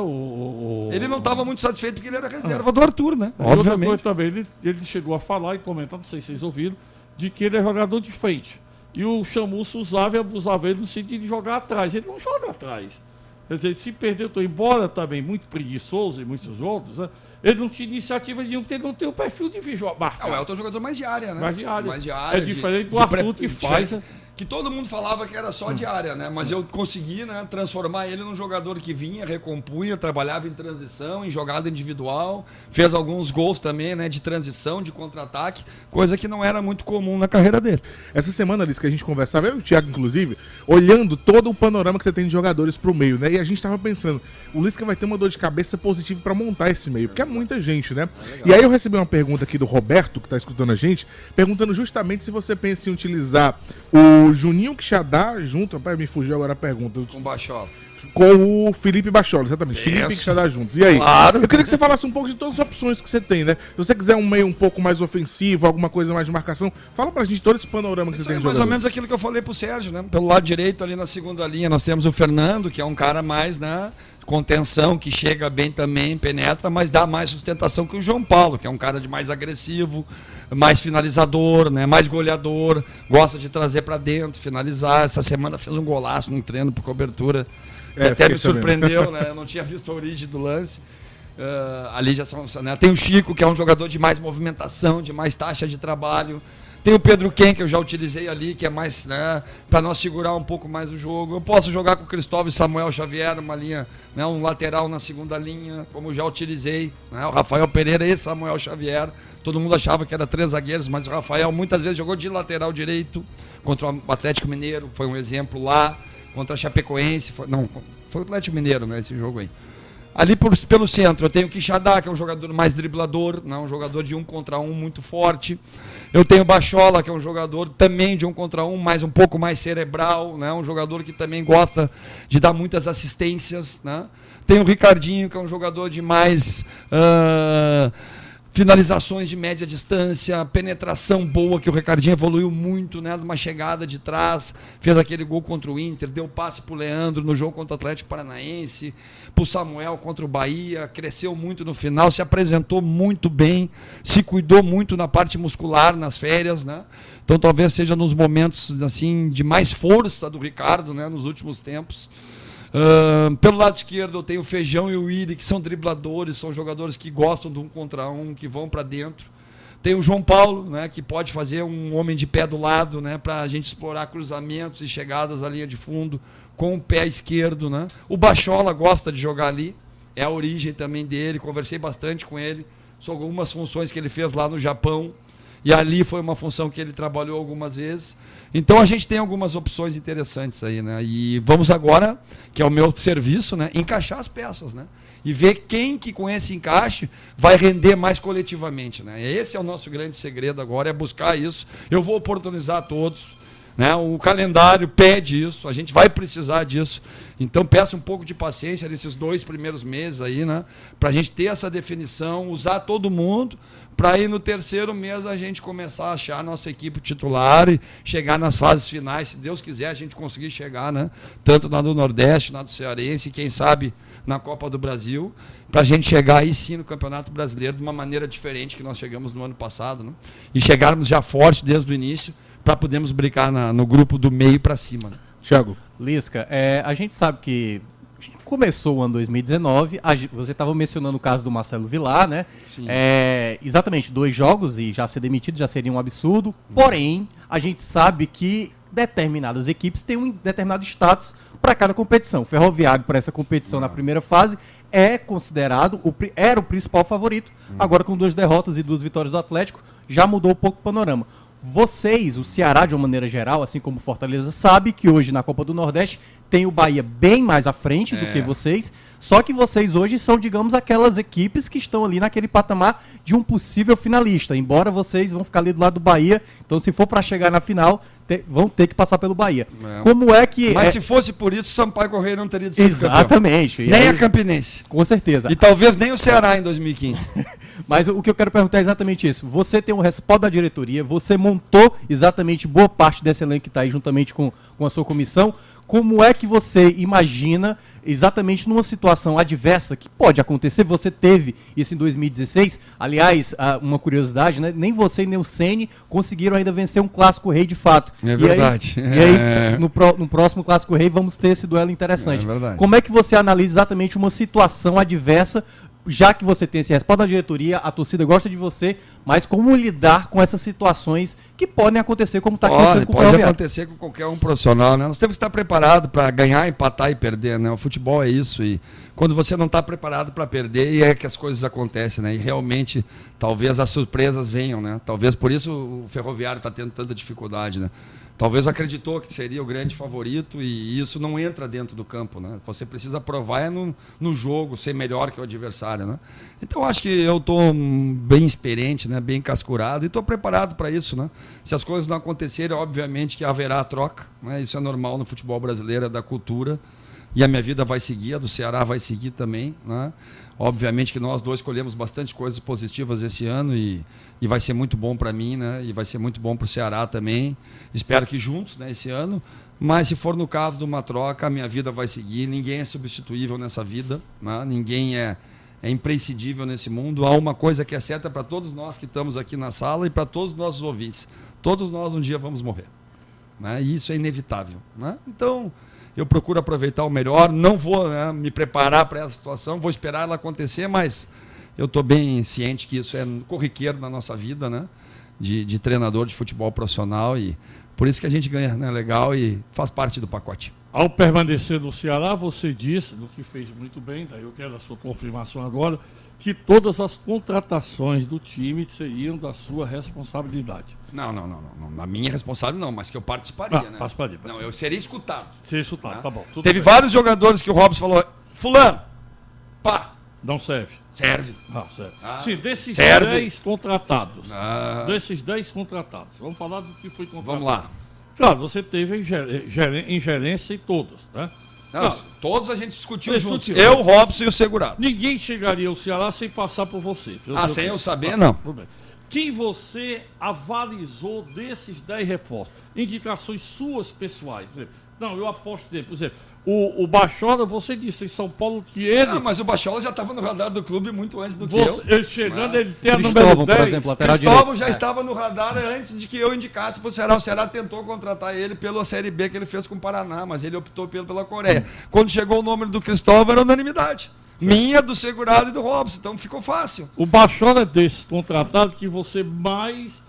ele não estava muito satisfeito porque ele era reserva do Arthur, né? Obviamente. Também, ele chegou a falar e comentar, não sei se vocês ouviram, de que ele é jogador de frente. E o Chamuço usava e abusava ele no sentido de jogar atrás. Ele não joga atrás. Quer dizer, se perdeu, embora também muito preguiçoso e muitos outros, né, Ele não tinha iniciativa nenhuma, porque ele não tem o perfil de visual marcar. O Elton é o jogador mais de área, né? Mais de área. É diferente do Arthur que faz. Que todo mundo falava que era só de área, né? Mas eu consegui, né, transformar ele num jogador que vinha, recompunha, trabalhava em transição, em jogada individual, fez alguns gols também, né, de transição, de contra-ataque, coisa que não era muito comum na carreira dele. Essa semana, Liz, que a gente conversava, eu e o Thiago, inclusive, olhando todo o panorama que você tem de jogadores pro meio, né? E a gente tava pensando, o Lisca vai ter uma dor de cabeça positiva pra montar esse meio, porque é muita gente, né? E aí eu recebi uma pergunta aqui do Roberto, que tá escutando a gente, perguntando justamente se você pensa em utilizar o Juninho Quixadá junto, rapaz, me fugiu agora a pergunta. Com o Bachola. Com o Felipe Bachola, exatamente. Felipe e Quixadá juntos. E aí? Claro. Eu queria que você falasse um pouco de todas as opções que você tem, né? Se você quiser um meio um pouco mais ofensivo, alguma coisa mais de marcação, fala pra gente todo esse panorama que você tem de mais jogadores. ou menos aquilo que eu falei pro Sérgio, né? Pelo lado direito, ali na segunda linha, nós temos o Fernando, que é um cara mais, né, contenção, que chega bem também, penetra, mas dá mais sustentação que o João Paulo, que é um cara de mais agressivo, mais finalizador, né, mais goleador, gosta de trazer para dentro, finalizar. Essa semana fez um golaço no treino por cobertura, que até me surpreendeu, né? Eu não tinha visto a origem do lance. Ali já são, né? Tem o Chico, que é um jogador de mais movimentação, de mais taxa de trabalho. Tem o Pedro Ken, que eu já utilizei ali, que é mais, né, para nós segurar um pouco mais o jogo. Eu posso jogar com o Cristóvão e Samuel Xavier, uma linha, né, um lateral na segunda linha, como já utilizei, né, o Rafael Pereira e Samuel Xavier. Todo mundo achava que era 3 zagueiros, mas o Rafael muitas vezes jogou de lateral direito contra o Atlético Mineiro, foi um exemplo lá, contra a Chapecoense, foi o Atlético Mineiro, né, esse jogo aí. Ali pelo centro, eu tenho o Quixadá, que é um jogador mais driblador, né, um jogador de 1 contra 1 muito forte. Eu tenho o Bachola, que é um jogador também de 1 contra 1, mas um pouco mais cerebral, né, um jogador que também gosta de dar muitas assistências. Né. Tenho o Ricardinho, que é um jogador de mais finalizações de média distância, penetração boa, que o Ricardinho evoluiu muito, né, de uma chegada de trás, fez aquele gol contra o Inter, deu passe pro Leandro no jogo contra o Atlético Paranaense, pro Samuel contra o Bahia, cresceu muito no final, se apresentou muito bem, se cuidou muito na parte muscular, nas férias, né? Então talvez seja nos momentos assim de mais força do Ricardo, né, nos últimos tempos. Pelo lado esquerdo eu tenho o Feijão e o Willi, que são dribladores, são jogadores que gostam do 1 contra 1, que vão para dentro. Tem o João Paulo, né, que pode fazer um homem de pé do lado, né, para a gente explorar cruzamentos e chegadas à linha de fundo com o pé esquerdo. Né. O Bachola gosta de jogar ali, é a origem também dele, conversei bastante com ele sobre algumas funções que ele fez lá no Japão, e ali foi uma função que ele trabalhou algumas vezes. Então a gente tem algumas opções interessantes aí, né? E vamos agora, que é o meu serviço, né, encaixar as peças, né? E ver quem que com esse encaixe vai render mais coletivamente, né? Esse é o nosso grande segredo agora, é buscar isso. Eu vou oportunizar a todos, né? O calendário pede isso, a gente vai precisar disso. Então peça um pouco de paciência nesses 2 primeiros meses aí, né? Para a gente ter essa definição, usar todo mundo, para aí no 3º mês a gente começar a achar a nossa equipe titular e chegar nas fases finais, se Deus quiser a gente conseguir chegar, né? Tanto na do Nordeste, na do Cearense, e quem sabe na Copa do Brasil, para a gente chegar aí sim no Campeonato Brasileiro de uma maneira diferente que nós chegamos no ano passado, né? E chegarmos já forte desde o início, para podermos brincar no grupo do meio para cima. Né? Thiago. Lisca, a gente sabe que começou o ano 2019, você estava mencionando o caso do Marcelo Villar, né? Sim. Exatamente, 2 jogos e já ser demitido já seria um absurdo, porém, a gente sabe que determinadas equipes têm um determinado status para cada competição. O Ferroviário, para essa competição na primeira fase, é considerado, era o principal favorito, agora com 2 derrotas e 2 vitórias do Atlético, já mudou um pouco o panorama. Vocês, o Ceará de uma maneira geral, assim como o Fortaleza, sabe que hoje na Copa do Nordeste tem o Bahia bem mais à frente do que vocês, só que vocês hoje são, digamos, aquelas equipes que estão ali naquele patamar de um possível finalista, embora vocês vão ficar ali do lado do Bahia, então se for para chegar na final, vão ter que passar pelo Bahia. Como é que... Mas se fosse por isso, o Sampaio Corrêa não teria de ser exatamente. Nem aí, a Campinense. Com certeza. E talvez nem o Ceará em 2015. Mas o que eu quero perguntar é exatamente isso. Você tem um respaldo da diretoria, você montou exatamente boa parte desse elenco que está aí juntamente com a sua comissão. Como é que você imagina, exatamente numa situação adversa, que pode acontecer, você teve isso em 2016, aliás, uma curiosidade, né? Nem você nem o Ceni conseguiram ainda vencer um Clássico Rei de fato. É verdade. E aí no próximo Clássico Rei, vamos ter esse duelo interessante. É verdade. Como é que você analisa exatamente uma situação adversa já que você tem esse respaldo da diretoria, a torcida gosta de você, mas como lidar com essas situações que podem acontecer, como está acontecendo com o Pode Ferroviário? acontecer com qualquer um profissional, né? Nós temos que estar preparados para ganhar, empatar e perder, né? O futebol é isso, e quando você não está preparado para perder, é que as coisas acontecem, né? E realmente, talvez as surpresas venham, né? Talvez por isso o Ferroviário está tendo tanta dificuldade, né? Talvez acreditou que seria o grande favorito e isso não entra dentro do campo, né? Você precisa provar no jogo, ser melhor que o adversário, né? Então acho que eu estou bem experiente, né? Bem cascurado e estou preparado para isso, né? Se as coisas não acontecerem, obviamente que haverá troca, né? Isso é normal no futebol brasileiro, é da cultura. E a minha vida vai seguir, a do Ceará vai seguir também, né? Obviamente que nós dois colhemos bastante coisas positivas esse ano e vai ser muito bom para mim, né? E vai ser muito bom para o Ceará também. Espero que juntos, né, esse ano. Mas se for no caso de uma troca, a minha vida vai seguir. Ninguém é substituível nessa vida, né? Ninguém é imprescindível nesse mundo. Há uma coisa que é certa para todos nós que estamos aqui na sala e para todos os nossos ouvintes. Todos nós um dia vamos morrer, né? E isso é inevitável, né? Então eu procuro aproveitar o melhor, não vou, né, me preparar para essa situação, vou esperar ela acontecer, mas eu estou bem ciente que isso é corriqueiro na nossa vida, né, de treinador de futebol profissional, e por isso que a gente ganha, né, legal e faz parte do pacote. Ao permanecer no Ceará, você disse, do que fez muito bem, daí eu quero a sua confirmação agora, que todas as contratações do time seriam da sua responsabilidade. Não. Na minha responsabilidade não, mas que eu participaria, né? Participaria. Não, eu seria escutado. Seria escutado, tá bom. Teve vários jogadores que o Robson falou, fulano, pá. Não serve. Serve. Serve. Sim, desses serve. 10 contratados. Desses 10 contratados. Vamos falar do que foi contratado. Vamos lá. Claro, você teve ingerência em todos, né? Não, todos a gente discutiu juntos. Discutiu. Eu, o Robson e o segurado. Ninguém chegaria ao Ceará sem passar por você. Sem eu saber, não. Tudo bem. Quem você avalizou desses 10 reforços? Indicações suas pessoais. Por exemplo, não, eu aposto nele. Por exemplo, o Bachola, você disse em São Paulo que ele... Não, mas o Bachola já estava no radar do clube muito antes do que Ele chegando, ele tem a número Cristóvão, 10. por exemplo, lateral Cristóvão direito. já estava no radar antes de que eu indicasse para o Ceará. O Ceará tentou contratar ele pela Série B que ele fez com o Paraná, mas ele optou pela Coreia. Quando chegou o nome do Cristóvão, era unanimidade. Minha, do segurado e do Robson. Então ficou fácil. O Bachola é desses contratados que você mais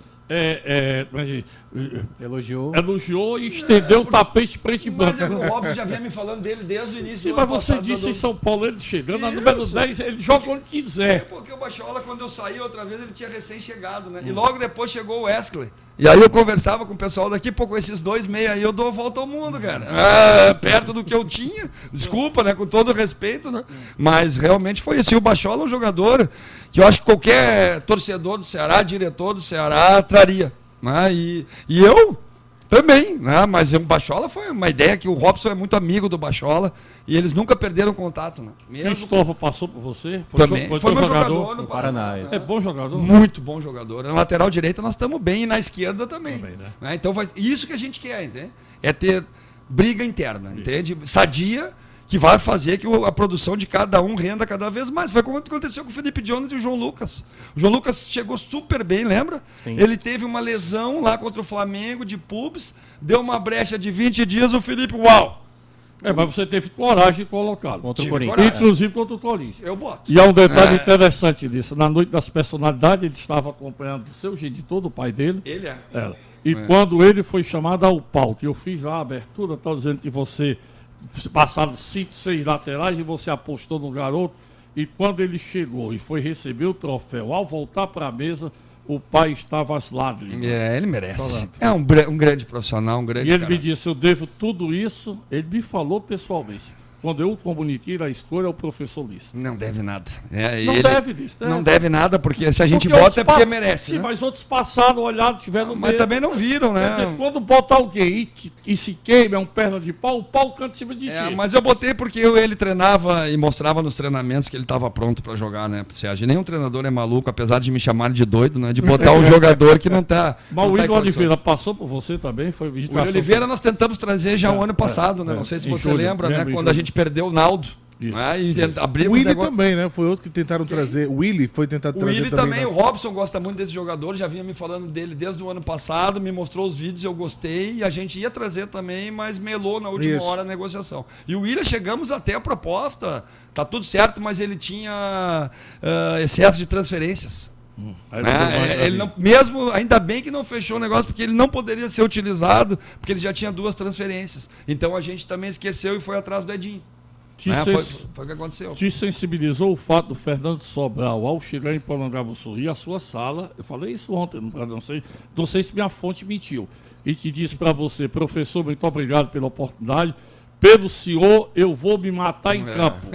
elogiou e estendeu o tapete preto e branco. Mas o Robson já vinha me falando dele desde o início. Sim, mas você disse em São Paulo, ele chegando, a número 10, ele joga onde quiser. Porque o Bachola, quando eu saí outra vez, ele tinha recém-chegado, né? E logo depois chegou o Wesley. E aí eu conversava com o pessoal daqui, pô, com esses 2 meia aí eu dou a volta ao mundo, cara. Perto do que eu tinha. Desculpa, né? Com todo respeito, né? Mas realmente foi isso. E o Bachola é um jogador que eu acho que qualquer torcedor do Ceará, diretor do Ceará, traria. Né? E eu também, né? Mas o Bachola foi uma ideia que o Robson é muito amigo do Bachola e eles nunca perderam contato, né? Cristóvão passou por você? Também. Foi meu jogador no Paraná. É bom jogador? Muito bom jogador. Na lateral direita nós estamos bem e na esquerda também. Né? Então isso que a gente quer, entende? É ter briga interna, entende? Sadia, que vai fazer que a produção de cada um renda cada vez mais. Foi como aconteceu com o Felipe Jones e o João Lucas. O João Lucas chegou super bem, lembra? Sim. Ele teve uma lesão lá contra o Flamengo de pubis, deu uma brecha de 20 dias, o Felipe, uau! Mas você teve coragem de colocá-lo. Contra o Tive Corinthians. coragem. Inclusive contra o Corinthians. Eu boto. E há um detalhe interessante disso. Na noite das personalidades, ele estava acompanhando o seu genitor, o pai dele. Ele é. Ela. E quando ele foi chamado ao palco, eu fiz lá a abertura, estava dizendo que você passaram 5, 6 laterais e você apostou no garoto. E quando ele chegou e foi receber o troféu, ao voltar para a mesa, o pai estava às lágrimas. Ele merece. Chorando. É um grande profissional, um grande E ele cara. me disse, eu devo tudo isso. Ele me falou pessoalmente. Quando eu comuniquei a escolha ao professor Ulisses. Não deve nada. Não deve disso. Não deve nada, porque se a gente Porque bota é porque outros merece. Sim, né? mas outros passaram, olharam, tiveram Mas medo. também não viram, Quer dizer, né? quando bota alguém e se queima, é um perna de pau, o pau canta em cima de ti. Mas eu botei porque ele treinava e mostrava nos treinamentos que ele estava pronto para jogar, né, Sérgio? Nenhum treinador é maluco, apesar de me chamar de doido, né? De botar um jogador que não tá. Mas não o tá em William Oliveira condições. passou por você também? Foi O visitação. William Oliveira nós tentamos trazer já o ano passado, né? Não sei se Em você julho, lembra, né? lembro, em Quando a julho. gente perdeu o Naldo. Né? E abrimos o Willi também, né? Foi outro que tentaram trazer. O Willi foi tentado trazer. O Willi também, o Robson gosta muito desse jogador, já vinha me falando dele desde o ano passado, me mostrou os vídeos, eu gostei, e a gente ia trazer também, mas melou na última hora a negociação. E o Willi, chegamos até a proposta, tá tudo certo, mas ele tinha excesso de transferências. Ele não, mesmo, ainda bem que não fechou o negócio, porque ele não poderia ser utilizado, porque ele já tinha 2 transferências. Então a gente também esqueceu e foi atrás do Edinho. Foi o que aconteceu. Te sensibilizou o fato do Fernando Sobral, ao chegar em Porangabuçu e a sua sala, eu falei isso ontem, não sei se minha fonte mentiu, e que disse para você, professor, muito obrigado pela oportunidade, pelo senhor eu vou me matar em campo.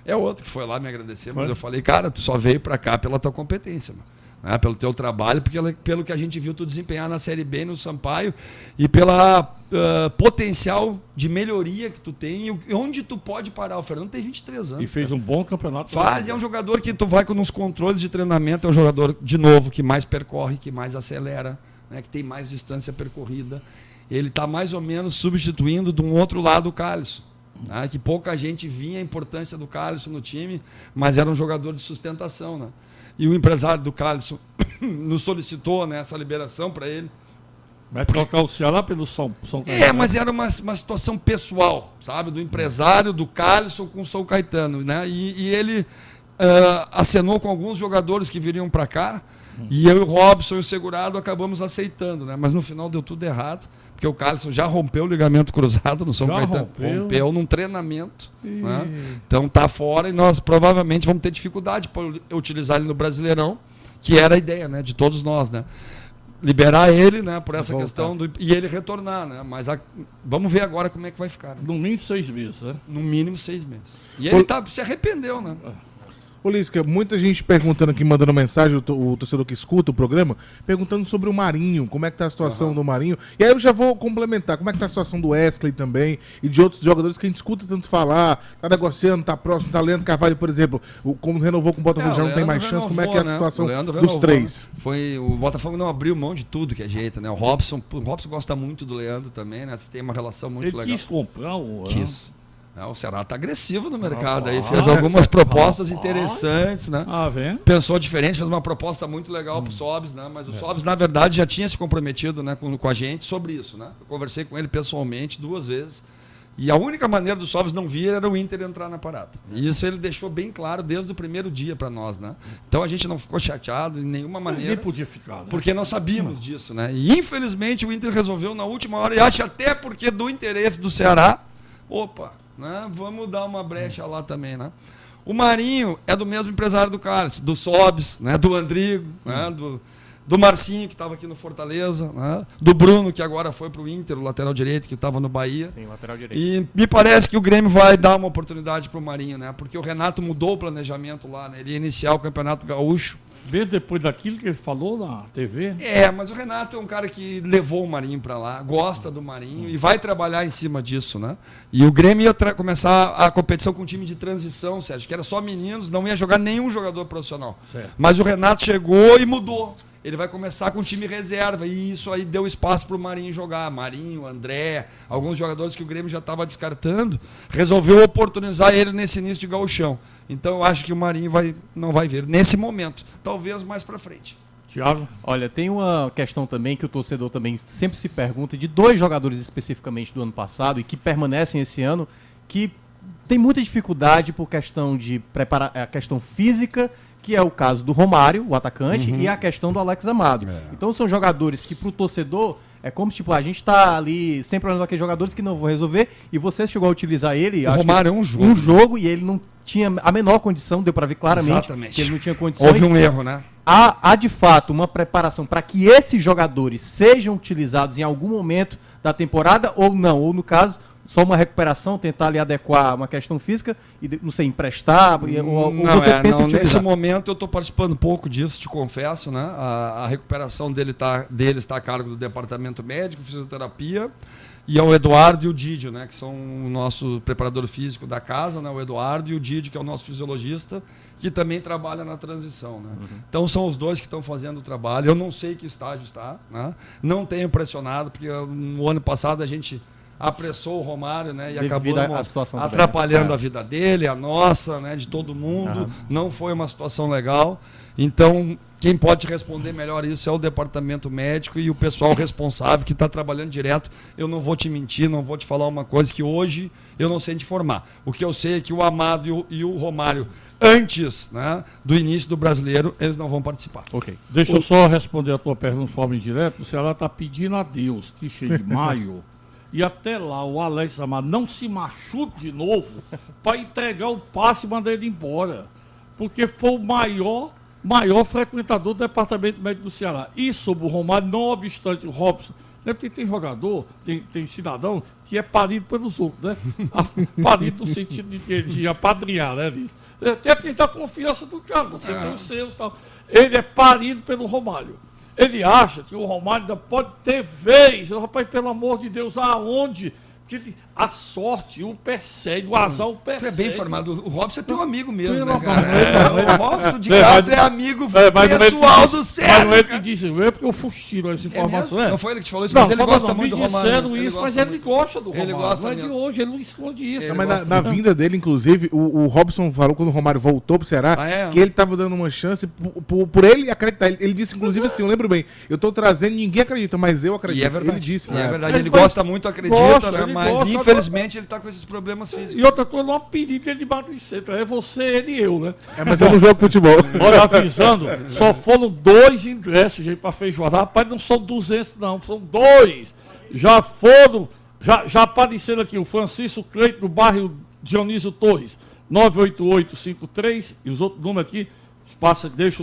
É outro que foi lá me agradecer, mas eu falei, cara, tu só veio para cá pela tua competência, mano. Né, pelo teu trabalho, pelo que a gente viu tu desempenhar na Série B no Sampaio e pela potencial de melhoria que tu tem e onde tu pode parar. O Fernando tem 23 anos. E fez um bom campeonato. É um jogador que tu vai com os controles de treinamento, é um jogador, de novo, que mais percorre, que mais acelera, né, que tem mais distância percorrida. Ele está mais ou menos substituindo de um outro lado o Cálice. Né, que pouca gente via a importância do Cálice no time, mas era um jogador de sustentação, né? E o empresário do Cálice nos solicitou, né, essa liberação para ele. Vai trocar o Ceará pelo São Caetano. Mas era uma situação pessoal, sabe? Do empresário do Cálice com o São Caetano. Né? E ele acenou com alguns jogadores que viriam para cá. E eu, o Robson e o segurado acabamos aceitando. Né? Mas no final deu tudo errado. Porque o Cálice já rompeu o ligamento cruzado no São Caetano. Rompeu num treinamento. Né? Então está fora e nós provavelmente vamos ter dificuldade para utilizar ele no Brasileirão, que era a ideia, né, de todos nós. Né? Liberar ele, né, por essa questão e ele retornar. Né? Mas vamos ver agora como é que vai ficar. Né? No mínimo 6 meses. Né? No mínimo 6 meses. E ele se arrependeu. Né? Ô Lisca, muita gente perguntando aqui, mandando mensagem, o torcedor que escuta o programa, perguntando sobre o Marinho, como é que tá a situação do Marinho. E aí eu já vou complementar, como é que tá a situação do Wesley também, e de outros jogadores que a gente escuta tanto falar, tá negociando, tá próximo, tá Leandro Carvalho, por exemplo, como renovou com o Botafogo, já não tem mais chance, como é que é a situação dos três? O Botafogo não abriu mão de tudo que é jeito, né? O Robson gosta muito do Leandro também, né? Tem uma relação muito legal. Ele quis comprar o... O Ceará está agressivo no mercado aí, fez algumas propostas interessantes, né? Pensou diferente, fez uma proposta muito legal para o Sobs, né? Mas o Sobs, na verdade, já tinha se comprometido, né, com a gente sobre isso, né? Eu conversei com ele pessoalmente 2 vezes e a única maneira do Sobs não vir era o Inter entrar na parada. E isso ele deixou bem claro desde o primeiro dia para nós, né? Então a gente não ficou chateado em nenhuma maneira. Nem podia ficar, né? Porque nós sabíamos disso, né? E infelizmente o Inter resolveu na última hora e acho até porque do interesse do Ceará, né? Vamos dar uma brecha lá também, né? O Marinho é do mesmo empresário do Cálice, do Sobs, né? Do Andrigo, né? Do Marcinho, que estava aqui no Fortaleza, né? Do Bruno, que agora foi para o Inter, o lateral direito, que estava no Bahia. Sim, lateral direito. E me parece que o Grêmio vai dar uma oportunidade para o Marinho, né? Porque o Renato mudou o planejamento lá, né? Ele ia iniciar o Campeonato Gaúcho. Bem depois daquilo que ele falou na TV. Mas o Renato é um cara que levou o Marinho para lá, gosta do Marinho e vai trabalhar em cima disso, né? E o Grêmio ia começar a competição com um time de transição, Sérgio, que era só meninos, não ia jogar nenhum jogador profissional. Certo. Mas o Renato chegou e mudou. Ele vai começar com um time reserva e isso aí deu espaço para o Marinho jogar. Marinho, André, alguns jogadores que o Grêmio já estava descartando, resolveu oportunizar ele nesse início de gauchão. Então eu acho que o Marinho não vai vir nesse momento, talvez mais para frente. Thiago? Olha, tem uma questão também que o torcedor também sempre se pergunta, de 2 jogadores especificamente do ano passado e que permanecem esse ano, que tem muita dificuldade por questão de preparar a questão física, que é o caso do Romário, o atacante, e a questão do Alex Amado. Então são jogadores que, para o torcedor, é como tipo, a gente está ali sempre olhando aqueles jogadores que não vão resolver, e você chegou a utilizar ele. O Romário é um jogo, e ele não tinha a menor condição, deu para ver claramente que ele não tinha condições. Houve um erro, né? Há de fato uma preparação para que esses jogadores sejam utilizados em algum momento da temporada, ou não, ou no caso, só uma recuperação, tentar ali adequar uma questão física e, não sei, emprestar? Ou você pensa em utilizar? Nesse momento eu estou participando um pouco disso, te confesso, né? A recuperação dele está a cargo do departamento médico, fisioterapia, e é o Eduardo e o Didio, né? Que são o nosso preparador físico da casa, né? O Eduardo e o Didio, que é o nosso fisiologista, que também trabalha na transição, né? Então são os 2 que estão fazendo o trabalho. Eu não sei que estágio está, né? Não tenho pressionado, porque no ano passado a gente apressou o Romário, né? E Devido acabou à situação atrapalhando a vida dele, a nossa, né? De todo mundo. Não foi uma situação legal. Então, quem pode responder melhor isso é o departamento médico e o pessoal responsável que está trabalhando direto. Eu não vou te mentir, não vou te falar uma coisa que hoje eu não sei te informar. O que eu sei é que o Amado e o Romário, antes, né, do início do Brasileiro, eles não vão participar. Ok. Deixa eu só responder a tua pergunta de forma indireta. O Ceará está pedindo a Deus que chegue maio e até lá o Alex Amado não se machuque de novo para entregar o passe e mandar ele embora. Porque foi o maior frequentador do departamento médico do Ceará. E sobre o Romário, não obstante o Robson, né, porque tem jogador, tem cidadão que é parido pelos outros, né? Parido no sentido de apadrinhar, né? Até quem dá confiança do cara, você tem os seus e tal. Ele é parido pelo Romário. Ele acha que o Romário ainda pode ter vez. Rapaz, pelo amor de Deus, aonde? A sorte o persegue, o azar o persegue. Tu é bem informado. O Robson é teu amigo mesmo, Pelo né, amor cara? de Deus. O Robson de casa é amigo pessoal do Sérgio. Mas não é ele que disse, é porque eu fuxiro essa informação. Não foi ele que te falou isso, mas ele gosta muito do Romário. Disseram isso, mas ele gosta do Romário. Ele gosta não é de hoje, ele não esconde isso. Mas na vinda dele, inclusive, o Robson falou quando o Romário voltou pro Ceará, que ele tava dando uma chance por ele acreditar. Ele disse, inclusive, assim, eu lembro bem, eu tô trazendo, ninguém acredita, mas eu acredito. E é verdade. Ele disse, né? É verdade, ele Mas gosta muito, acredita, gosta, né? ele Mas gosta, infelizmente ele tá com esses problemas físicos. E outra coisa, não apelido ele de Matriceta, é você, ele e eu, né? mas eu não jogo futebol. Olha, avisando, só foram 2 ingressos, gente, pra feijoada. Rapaz, não são 200, não, são 2. Já foram, já apareceram aqui o Francisco Cleito, do bairro Dionísio Torres, 98853, e os outros números aqui, deixa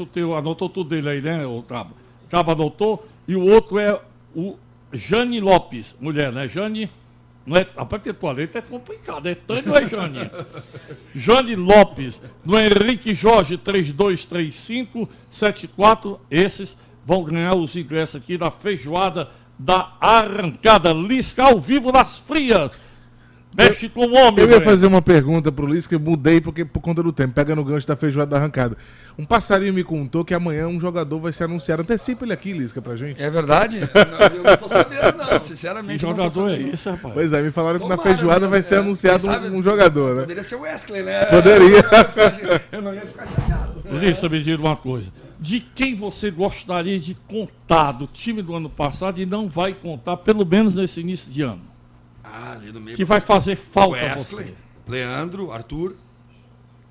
o teu, anotou tudo dele aí, né, o Cabo? Cabo anotou, e o outro é o Jane Lopes, mulher, né, Jane... Não é, rapaz, porque tua letra é complicada, é Tânia ou é Jane? Jane Lopes, do Henrique Jorge 323574, esses vão ganhar os ingressos aqui da feijoada da arrancada. Lisca ao vivo nas frias. Mexe com o homem. Eu ia fazer uma pergunta pro Lisca, eu mudei por conta do tempo, pegando o gancho da feijoada da arrancada. Um passarinho me contou que amanhã um jogador vai ser anunciado. Antecipa ele aqui, Lisca, pra gente. É verdade? Não, eu não tô sabendo, não. Sinceramente, Que jogador é esse, rapaz? Pois é, me falaram que na feijoada vai ser anunciado um jogador, né? Poderia ser o Wesley, né? Poderia. Eu não ia ficar chateado. Lissa, me diga uma coisa. De quem você gostaria de contar do time do ano passado e não vai contar, pelo menos nesse início de ano? Ali no meio. Que vai fazer falta a Wesley, você. Leandro, Arthur.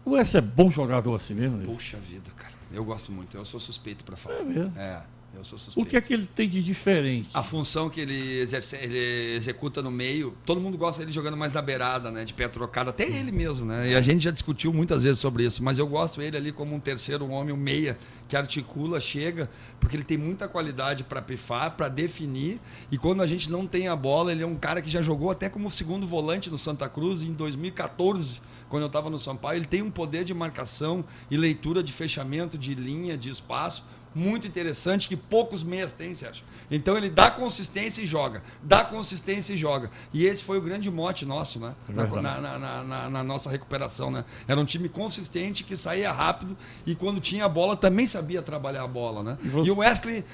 O Wesley é bom jogador assim mesmo? Lissa? Puxa vida, cara. Eu gosto muito. Eu sou suspeito pra falar. É mesmo? Eu sou suspeito. O que é que ele tem de diferente? A função que ele executa no meio, todo mundo gosta dele jogando mais na beirada, né? De pé trocado, até ele mesmo, né? E a gente já discutiu muitas vezes sobre isso, mas eu gosto dele ali como um terceiro homem, um meia, que articula, chega, porque ele tem muita qualidade para pifar, para definir, e quando a gente não tem a bola, ele é um cara que já jogou até como segundo volante no Santa Cruz em 2014, quando eu estava no São Paulo. Ele tem um poder de marcação e leitura de fechamento, de linha, de espaço, muito interessante, que poucos meias têm, Sérgio. Então ele dá consistência e joga. E esse foi o grande mote nosso, né? Na nossa recuperação, né? Era um time consistente que saía rápido e quando tinha a bola também sabia trabalhar a bola, né? E o Wesley,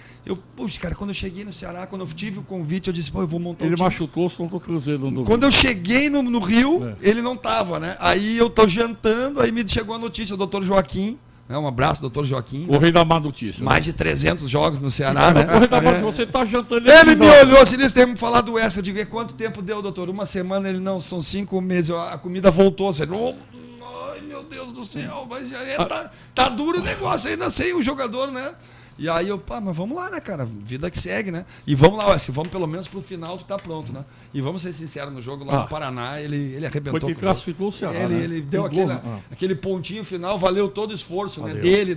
puxa, cara, quando eu cheguei no Ceará, quando eu tive o convite, eu disse, pô, eu vou montar Ele machucou-se contra o Cruzeiro. Quando eu cheguei no Rio, ele não tava, né? Aí eu tô jantando, aí me chegou a notícia, o doutor Joaquim. Um abraço, doutor Joaquim. O rei da má notícia. Mais de 300 jogos no Ceará, né? O rei da má notícia, você tá jantando. Ele me olhou assim, eles têm me falado do Wesley. Eu digo, e quanto tempo deu, doutor? 1 semana? Ele, não, são 5 meses. A comida voltou. Você, ai, meu Deus do céu, mas já tá duro o negócio ainda sem o jogador, né? E aí eu, mas vamos lá, né, cara? Vida que segue, né? E vamos lá, Wesley, vamos pelo menos pro final, tu tá pronto, né? E vamos ser sinceros, no jogo lá no Paraná, ele arrebentou. Foi que classificou o Ceará, ele deu aquele pontinho final, valeu todo o esforço, né, dele,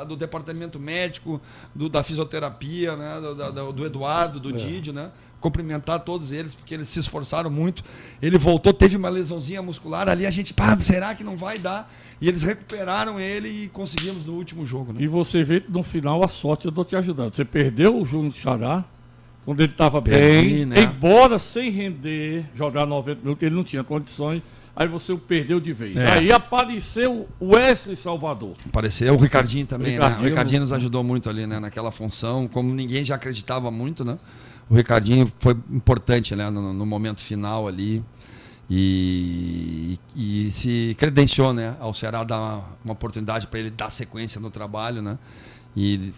do departamento médico, da fisioterapia, né, do Eduardo, do Didio, né? Cumprimentar todos eles, porque eles se esforçaram muito. Ele voltou, teve uma lesãozinha muscular ali, a gente, será que não vai dar? E eles recuperaram ele e conseguimos no último jogo, né? E você vê no final a sorte eu tô te ajudando. Você perdeu o Júnior Xará, quando ele estava bem, né? Embora sem render, jogar 90 minutos, ele não tinha condições, aí você o perdeu de vez. Aí apareceu o Wesley Salvador. Apareceu o Ricardinho também, né? O Ricardinho nos ajudou muito ali, né? Naquela função, como ninguém já acreditava muito, né? O Ricardinho foi importante, né, no momento final ali. E se credenciou, né, ao Ceará dar uma oportunidade para ele dar sequência no trabalho, né? E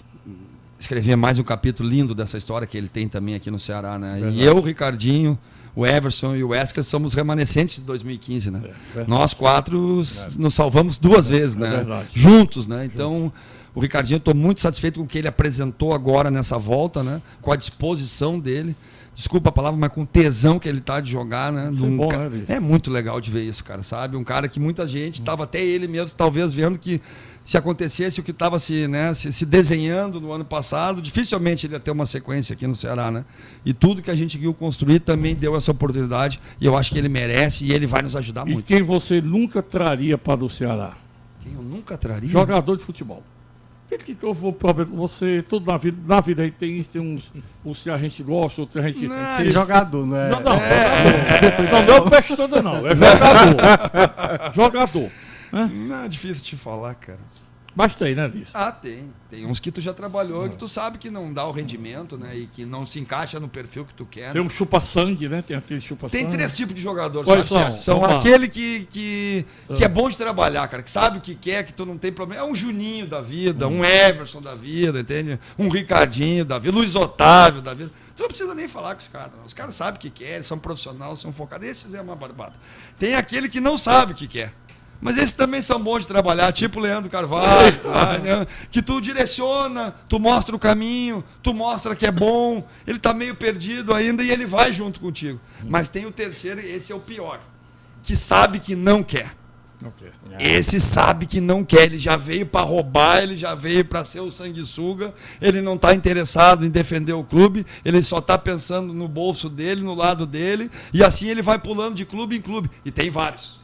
escrever mais um capítulo lindo dessa história que ele tem também aqui no Ceará, né? Verdade. E eu, o Ricardinho, o Everson e o Wesley somos remanescentes de 2015, né? Nós 4 nos salvamos 2 vezes, né? Juntos, né? Então, o Ricardinho, eu estou muito satisfeito com o que ele apresentou agora nessa volta, né? Com a disposição dele. Desculpa a palavra, mas com o tesão que ele tá de jogar, né? Bom, né, é muito legal de ver isso, cara, sabe? Um cara que muita gente estava, até ele mesmo, talvez vendo que se acontecesse o que estava se desenhando no ano passado, dificilmente ele ia ter uma sequência aqui no Ceará, né? E tudo que a gente viu construir também deu essa oportunidade, e eu acho que ele merece e ele vai nos ajudar muito. E quem você nunca traria para o Ceará? Quem eu nunca traria? Jogador de futebol. Que eu vou você, tudo na vida aí tem uns que a gente gosta, outros a gente... Não, jogador, não é? Não, não é o peixe todo não, é jogador. Jogador. Né? Não é difícil te falar, cara. Mas tem, né, Liz? Tem uns que tu já trabalhou, que tu sabe que não dá o rendimento, né? E que não se encaixa no perfil que tu quer. Tem um chupa-sangue, né? Tem aquele chupa-sangue. Tem 3 tipos de jogador. Quais são aquele que é bom de trabalhar, cara, que sabe o que quer, que tu não tem problema. É um Juninho da vida, um Everson da vida, entende? Um Ricardinho da vida, Luiz Otávio da vida. Tu não precisa nem falar com os caras. Os caras sabem o que quer, eles são profissionais, são focados. Esses é uma barbada. Tem aquele que não sabe o que quer. Mas esses também são bons de trabalhar, tipo o Leandro Carvalho, né? Que tu direciona, tu mostra o caminho, tu mostra que é bom, ele está meio perdido ainda e ele vai junto contigo. Mas tem o terceiro, esse é o pior, que sabe que não quer. Esse sabe que não quer, ele já veio para roubar, ele já veio para ser o sanguessuga, ele não está interessado em defender o clube, ele só está pensando no bolso dele, no lado dele, e assim ele vai pulando de clube em clube, e tem vários.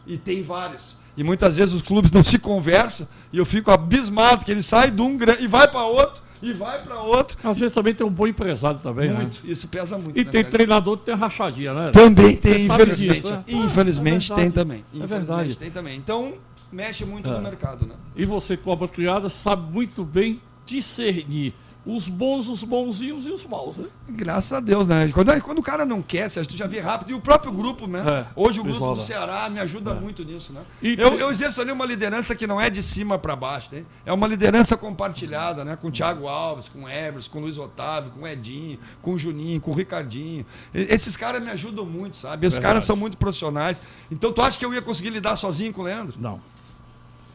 E tem vários. E muitas vezes os clubes não se conversam e eu fico abismado que ele sai de um e vai para outro, e vai para outro. Às vezes também tem um bom empresário também, muito, né? Isso pesa muito. E tem treinador que tem rachadinha, né? Também tem, infelizmente. Disso, né? Infelizmente tem também. É verdade. Tem também. Então, mexe muito no mercado, né? E você, cobra criada, sabe muito bem discernir os bons, os bonzinhos e os maus, né? Graças a Deus, né? Quando o cara não quer, tu já vê rápido. E o próprio grupo, né? Hoje o grupo do Ceará me ajuda muito nisso, né? Eu exerço ali uma liderança que não é de cima para baixo, né? É uma liderança compartilhada, né? Com o Thiago Alves, com o Everson, com o Luiz Otávio, com o Edinho, com o Juninho, com o Ricardinho. Esses caras me ajudam muito, sabe? Esses caras são muito profissionais. Então tu acha que eu ia conseguir lidar sozinho com o Leandro? Não.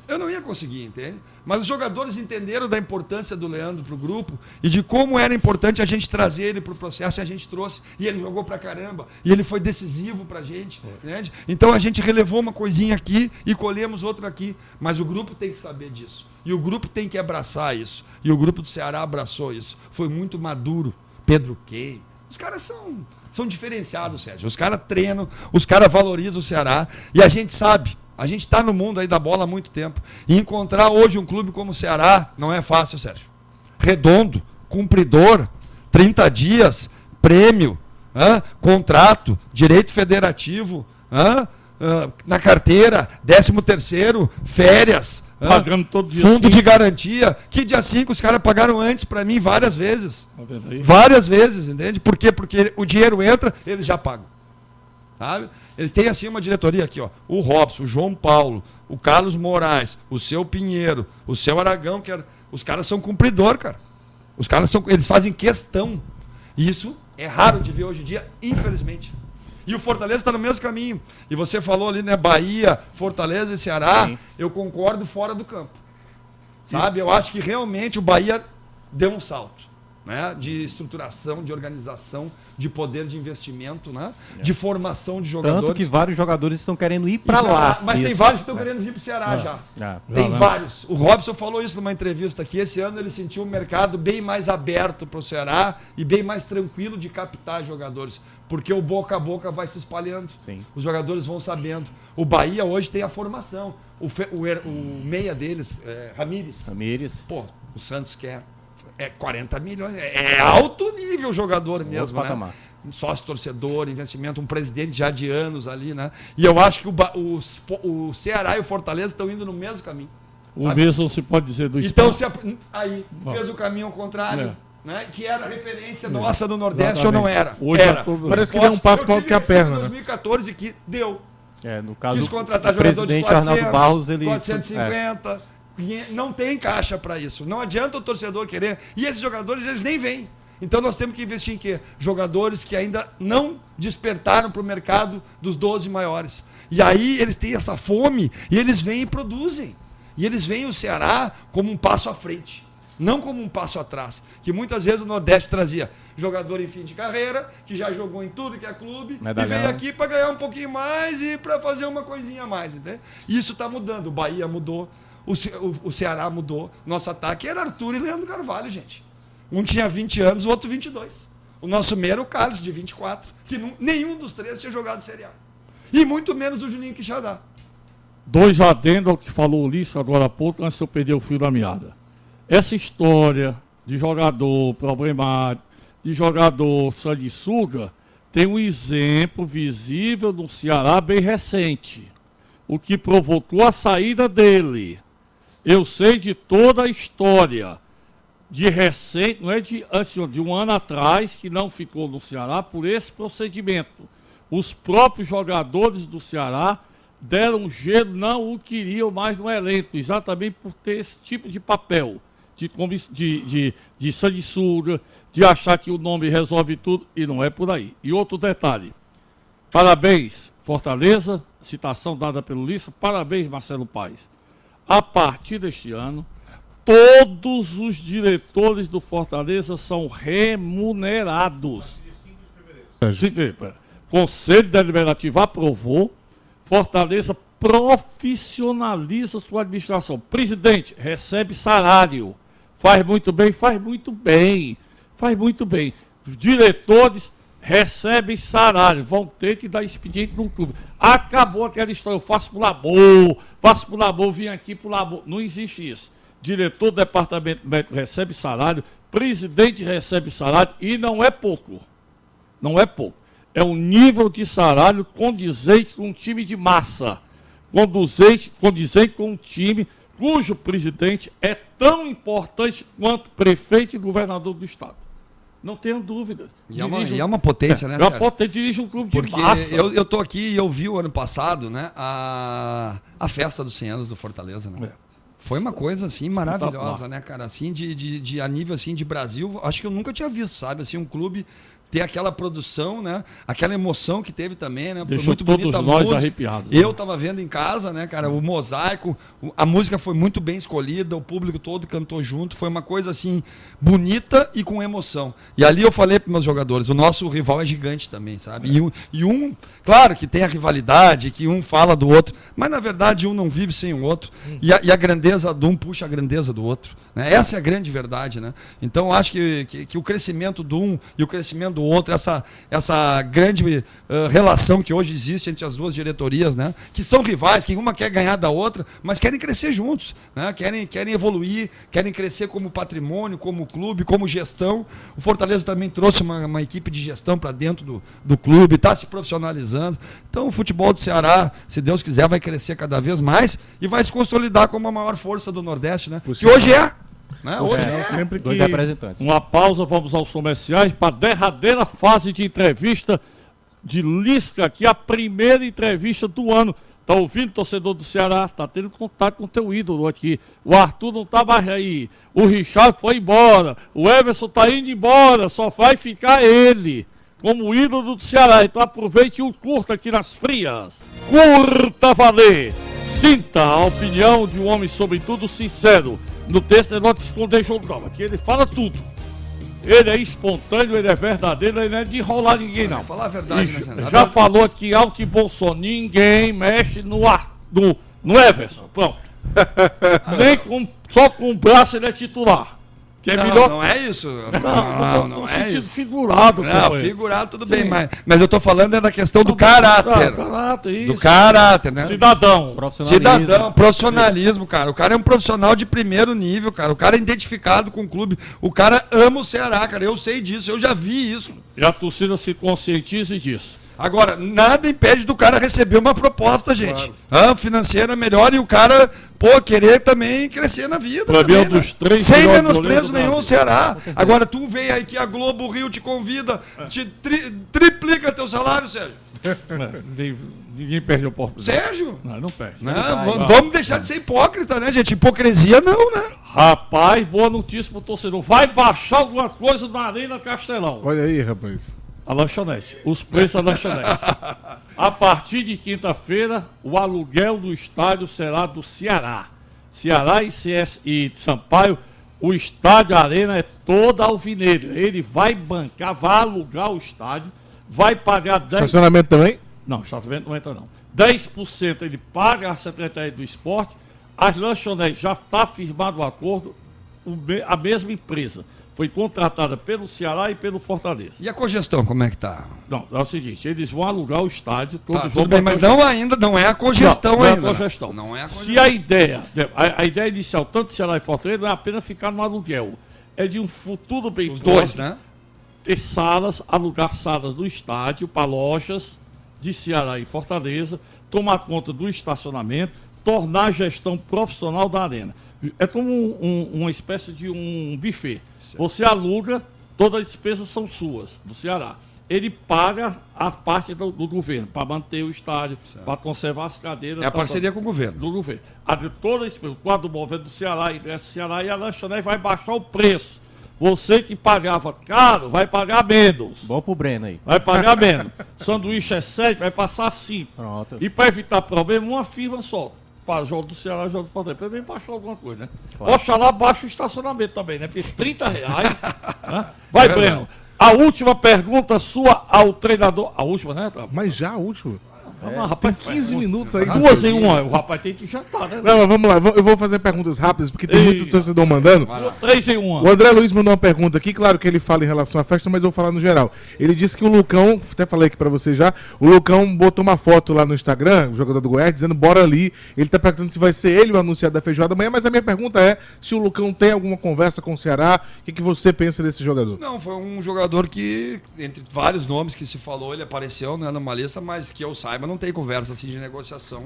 Eu não ia conseguir, entende? Mas os jogadores entenderam da importância do Leandro para o grupo e de como era importante a gente trazer ele para o processo, e a gente trouxe, e ele jogou pra caramba, e ele foi decisivo pra gente, entende? Então a gente relevou uma coisinha aqui e colhemos outra aqui, mas o grupo tem que saber disso, e o grupo tem que abraçar isso, e o grupo do Ceará abraçou isso, foi muito maduro. Pedro Key, os caras são diferenciados, Sérgio, os caras treinam, os caras valorizam o Ceará, e a gente sabe. A gente está no mundo aí da bola há muito tempo. E encontrar hoje um clube como o Ceará não é fácil, Sérgio. Redondo, cumpridor, 30 dias, prêmio, contrato, direito federativo, na carteira, 13º, férias, pagando todo dia fundo de garantia. Que dia 5 os caras pagaram antes para mim várias vezes. Tá várias vezes, entende? Por quê? Porque o dinheiro entra, eles já pagam. Sabe? Eles têm assim uma diretoria aqui, ó. O Robson, o João Paulo, o Carlos Moraes, o seu Pinheiro, o seu Aragão, os caras são cumpridor, cara. Eles fazem questão. E isso é raro de ver hoje em dia, infelizmente. E o Fortaleza está no mesmo caminho. E você falou ali, né, Bahia, Fortaleza e Ceará. Sim. Eu concordo fora do campo. Sabe? Eu acho que realmente o Bahia deu um salto. Né, de estruturação, de organização, de poder de investimento, né, de formação de jogadores. Tanto que vários jogadores estão querendo ir para lá. Mas tem vários que estão querendo vir para o Ceará já. Tem vários. O Robson falou isso numa entrevista aqui. Esse ano ele sentiu um mercado bem mais aberto para o Ceará e bem mais tranquilo de captar jogadores. Porque o boca a boca vai se espalhando. Sim. Os jogadores vão sabendo. O Bahia hoje tem a formação. O meia deles, Ramírez. Pô, o Santos quer. 40 milhões, é alto nível jogador mesmo, né? Um sócio torcedor, investimento, um presidente já de anos ali, né? E eu acho que o Ceará e o Fortaleza estão indo no mesmo caminho. O mesmo se pode dizer do Então, aí fez o caminho ao contrário, né, que era referência nossa no Nordeste ou não era? Hoje era. Parece que deu um passo maior que a perna, Em né? 2014 que deu. No caso, Quis contratar o jogador de presidente 400, Arnaldo Barros, ele 450, 500, não tem caixa para isso. Não adianta o torcedor querer. E esses jogadores, eles nem vêm. Então nós temos que investir em quê? Jogadores que ainda não despertaram para o mercado dos 12 maiores. E aí eles têm essa fome e eles vêm e produzem. E eles veem o Ceará como um passo à frente, não como um passo atrás. Que muitas vezes o Nordeste trazia jogador em fim de carreira, que já jogou em tudo que é clube, medalhão, e veio aqui para ganhar um pouquinho mais e para fazer uma coisinha a mais. Entende? Isso está mudando. O Bahia mudou, o Ceará mudou. Nosso ataque era Arthur e Leandro Carvalho, gente. Um tinha 20 anos, o outro 22. O nosso meio era o Carlos, de 24, que nenhum dos três tinha jogado Série A. E muito menos o Juninho Quixadá. 2 adendos ao que falou o Ulisses agora há pouco, antes de eu perder o fio da meada. Essa história de jogador problemático, de jogador sanguessuga, tem um exemplo visível no Ceará bem recente. O que provocou a saída dele. Eu sei de toda a história. De recente, não é de um ano atrás, que não ficou no Ceará por esse procedimento. Os próprios jogadores do Ceará deram gelo, não o queriam mais no elenco, exatamente por ter esse tipo de papel, de sanguessuga, de achar que o nome resolve tudo, e não é por aí. E outro detalhe, parabéns Fortaleza, citação dada pelo Lissa, parabéns Marcelo Paes. A partir deste ano, todos os diretores do Fortaleza são remunerados. Conselho Deliberativo aprovou, Fortaleza profissionaliza sua administração. Presidente, recebe salário. Faz muito bem, faz muito bem. Faz muito bem. Diretores recebem salário. Vão ter que dar expediente no clube. Acabou aquela história. Eu faço por labor, vim aqui por labor. Não existe isso. Diretor do departamento médico recebe salário, presidente recebe salário e não é pouco. Não é pouco. É um nível de salário condizente com um time de massa. Condizente com um time cujo presidente é tão importante quanto prefeito e governador do estado. Não tenho dúvida. E é uma potência, né? É uma potência, dirige um clube de massa. Porque eu tô aqui e eu vi o ano passado, né, a festa dos 100 anos do Fortaleza, né? Foi uma coisa, assim, maravilhosa, né, cara? Assim, a nível, assim, de Brasil, acho que eu nunca tinha visto, sabe? Assim, um clube ter aquela produção, né? Aquela emoção que teve também, né? Deixou foi muito todos bonita a nós música. arrepiados. Eu tava vendo em casa, né, cara? O mosaico, a música foi muito bem escolhida, o público todo cantou junto, foi uma coisa, assim, bonita e com emoção. E ali eu falei para meus jogadores, o nosso rival é gigante também, sabe? E um, claro que tem a rivalidade, que um fala do outro, mas na verdade um não vive sem o outro. E a grandeza de um puxa a grandeza do outro, né? Essa é a grande verdade, né? Então eu acho que o crescimento de um e o crescimento do outro, essa grande relação que hoje existe entre as duas diretorias, né? Que são rivais, que uma quer ganhar da outra, mas querem crescer juntos, né? Querem evoluir, querem crescer como patrimônio, como clube, como gestão. O Fortaleza também trouxe uma equipe de gestão para dentro do clube, está se profissionalizando. Então o futebol do Ceará, se Deus quiser, vai crescer cada vez mais e vai se consolidar como a maior força do Nordeste, né? Que hoje é. Né? Hoje sempre dois representantes. Uma pausa, vamos aos comerciais para a derradeira fase de entrevista de Lisca, aqui a primeira entrevista do ano. Tá ouvindo, torcedor do Ceará? Tá tendo contato com o teu ídolo aqui. O Arthur não tá mais aí. O Richard foi embora. O Everson tá indo embora. Só vai ficar ele como ídolo do Ceará. Então aproveite e curta aqui nas frias. Curta valer. Sinta a opinião de um homem, sobretudo, sincero. No texto é não te esconder jogo não. Aqui ele fala tudo. Ele é espontâneo, ele é verdadeiro, ele não é de enrolar ninguém, não. Falar a verdade, né, Senado? Já falou aqui alto e bom som, ninguém mexe no Everson. Pronto. Só com o braço ele é titular. Que é melhor... Não é isso. Não é sentido isso. Figurado. Não, figurado tudo bem, mas eu tô falando é da questão do caráter. Isso. Do caráter, né? Cidadão. Profissionalismo, cara. O cara é um profissional de primeiro nível, cara. O cara é identificado com o clube. O cara ama o Ceará, cara. Eu sei disso, eu já vi isso. E a torcida se conscientize disso. Agora, nada impede do cara receber uma proposta, gente. Financeira melhor e o cara pô, querer também crescer na vida. Pra mim é um também, dos 3 sem melhores menosprezo goleiros do nenhum o Brasil. Ceará. Agora tu vem aí que a Globo Rio te convida, te triplica teu salário, Sérgio. Ninguém perde a oportunidade. Sérgio? Não perde. Né? Vamos deixar de ser hipócrita, né, gente? Hipocrisia não, né? Rapaz, boa notícia pro torcedor. Vai baixar alguma coisa na Arena Castelão. Olha aí, rapaz. A lanchonete. Os preços da lanchonete. A partir de quinta-feira, o aluguel do estádio será do Ceará. Ceará e CS e Sampaio, o estádio Arena é toda alvinegra. Ele vai bancar, vai alugar o estádio, vai pagar 10%. Estacionamento também? Não, estacionamento não entra não. 10% ele paga a Secretaria do Esporte. As lanchonetes já está firmado o acordo, a mesma empresa. Foi contratada pelo Ceará e pelo Fortaleza. E a cogestão, como é que tá? Não, é o seguinte, eles vão alugar o estádio, todos Tá, vão tudo bem, mas bancar o não ainda, não é a cogestão não, não ainda. é a cogestão. Não é a cogestão. Se a ideia inicial, tanto de Ceará e Fortaleza, não é apenas ficar no aluguel. É de um futuro bem Os dois, próximo, né? ter salas, alugar salas do estádio para lojas de Ceará e Fortaleza, tomar conta do estacionamento, tornar a gestão profissional da arena. É como uma espécie de um buffet. Você aluga, todas as despesas são suas, do Ceará. Ele paga a parte do governo, para manter o estádio, para conservar as cadeiras. É a parceria com o governo. Do governo. A de toda a despesa, o quadro do movimento do Ceará, ingresso do Ceará, e a lanchonete vai baixar o preço. Você que pagava caro, vai pagar menos. Bom pro Breno aí. Vai pagar menos. Sanduíche é 7, vai passar 5. Pronto. E para evitar problema, uma firma só. Para jogo do Ceará e jogo do Fortaleza. Pelo menos baixou alguma coisa, né? Claro. Oxalá baixa o estacionamento também, né? Porque R$30, né? Vai, Breno. A última pergunta sua ao treinador. A última, né? Mas já a última. Vamos lá, rapaz. 15 minutos aí. Duas em uma. O rapaz tem que jantar, né? Não, mas vamos lá. Eu vou fazer perguntas rápidas, porque tem Ei. muito torcedor mandando. 3 em 1. O André Luiz mandou uma pergunta aqui, claro que ele fala em relação à festa, mas eu vou falar no geral. Ele disse que o Lucão, até falei aqui pra você já, o Lucão botou uma foto lá no Instagram, o jogador do Goiás, dizendo bora ali. Ele tá perguntando se vai ser ele o anunciado da feijoada amanhã, mas a minha pergunta é se o Lucão tem alguma conversa com o Ceará, o que você pensa desse jogador? Não, foi um jogador que, entre vários nomes que se falou, ele apareceu, né, numa lista, mas que eu saiba, não tem conversa assim de negociação.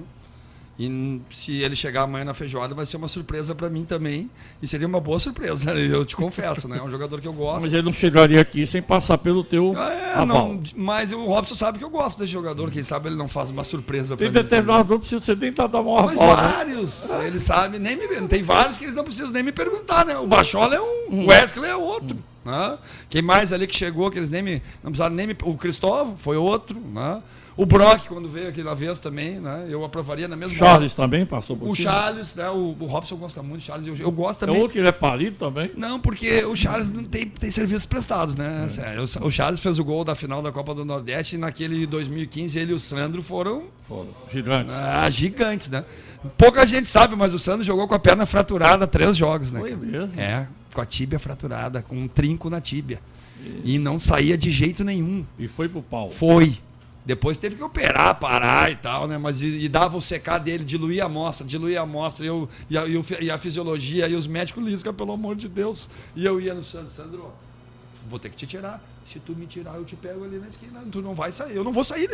E se ele chegar amanhã na feijoada, vai ser uma surpresa pra mim também. E seria uma boa surpresa, eu te confesso, né? É um jogador que eu gosto. Mas ele não chegaria aqui sem passar pelo teu aval. Não, mas o Robson sabe que eu gosto desse jogador. Quem sabe ele não faz uma surpresa pra Tem mim. determinado não precisa você nem dar uma Mas aval, né? vários. Ele sabe, tem vários que eles não precisam nem me perguntar, né? O Bachola é um, o Wesley é outro. Né? Quem mais ali que chegou, que eles não precisaram nem me... O Cristóvão foi outro, né? O Brock, quando veio aqui na vez também, né? Eu aprovaria na mesma Charles também passou por O aqui. Charles, né? O Robson gosta muito, Charles, eu gosto É também. outro que ele é parido também. Não, porque o Charles não tem serviços prestados, né? Sério, o Charles fez o gol da final da Copa do Nordeste e naquele 2015 ele e o Sandro foram Gigantes. gigantes, né? Pouca gente sabe, mas o Sandro jogou com a perna fraturada 3 jogos, né? Foi mesmo. É, com a tíbia fraturada, com um trinco na tíbia. E não saía de jeito nenhum. E foi pro pau. Foi. Depois teve que operar, parar e tal, né? Mas e dava o secar dele, diluía a amostra, e a fisiologia, e os médicos liscam, pelo amor de Deus. E eu ia no Sandro, vou ter que te tirar. Se tu me tirar, eu te pego ali na esquina. Tu não vai sair. Eu não vou sair,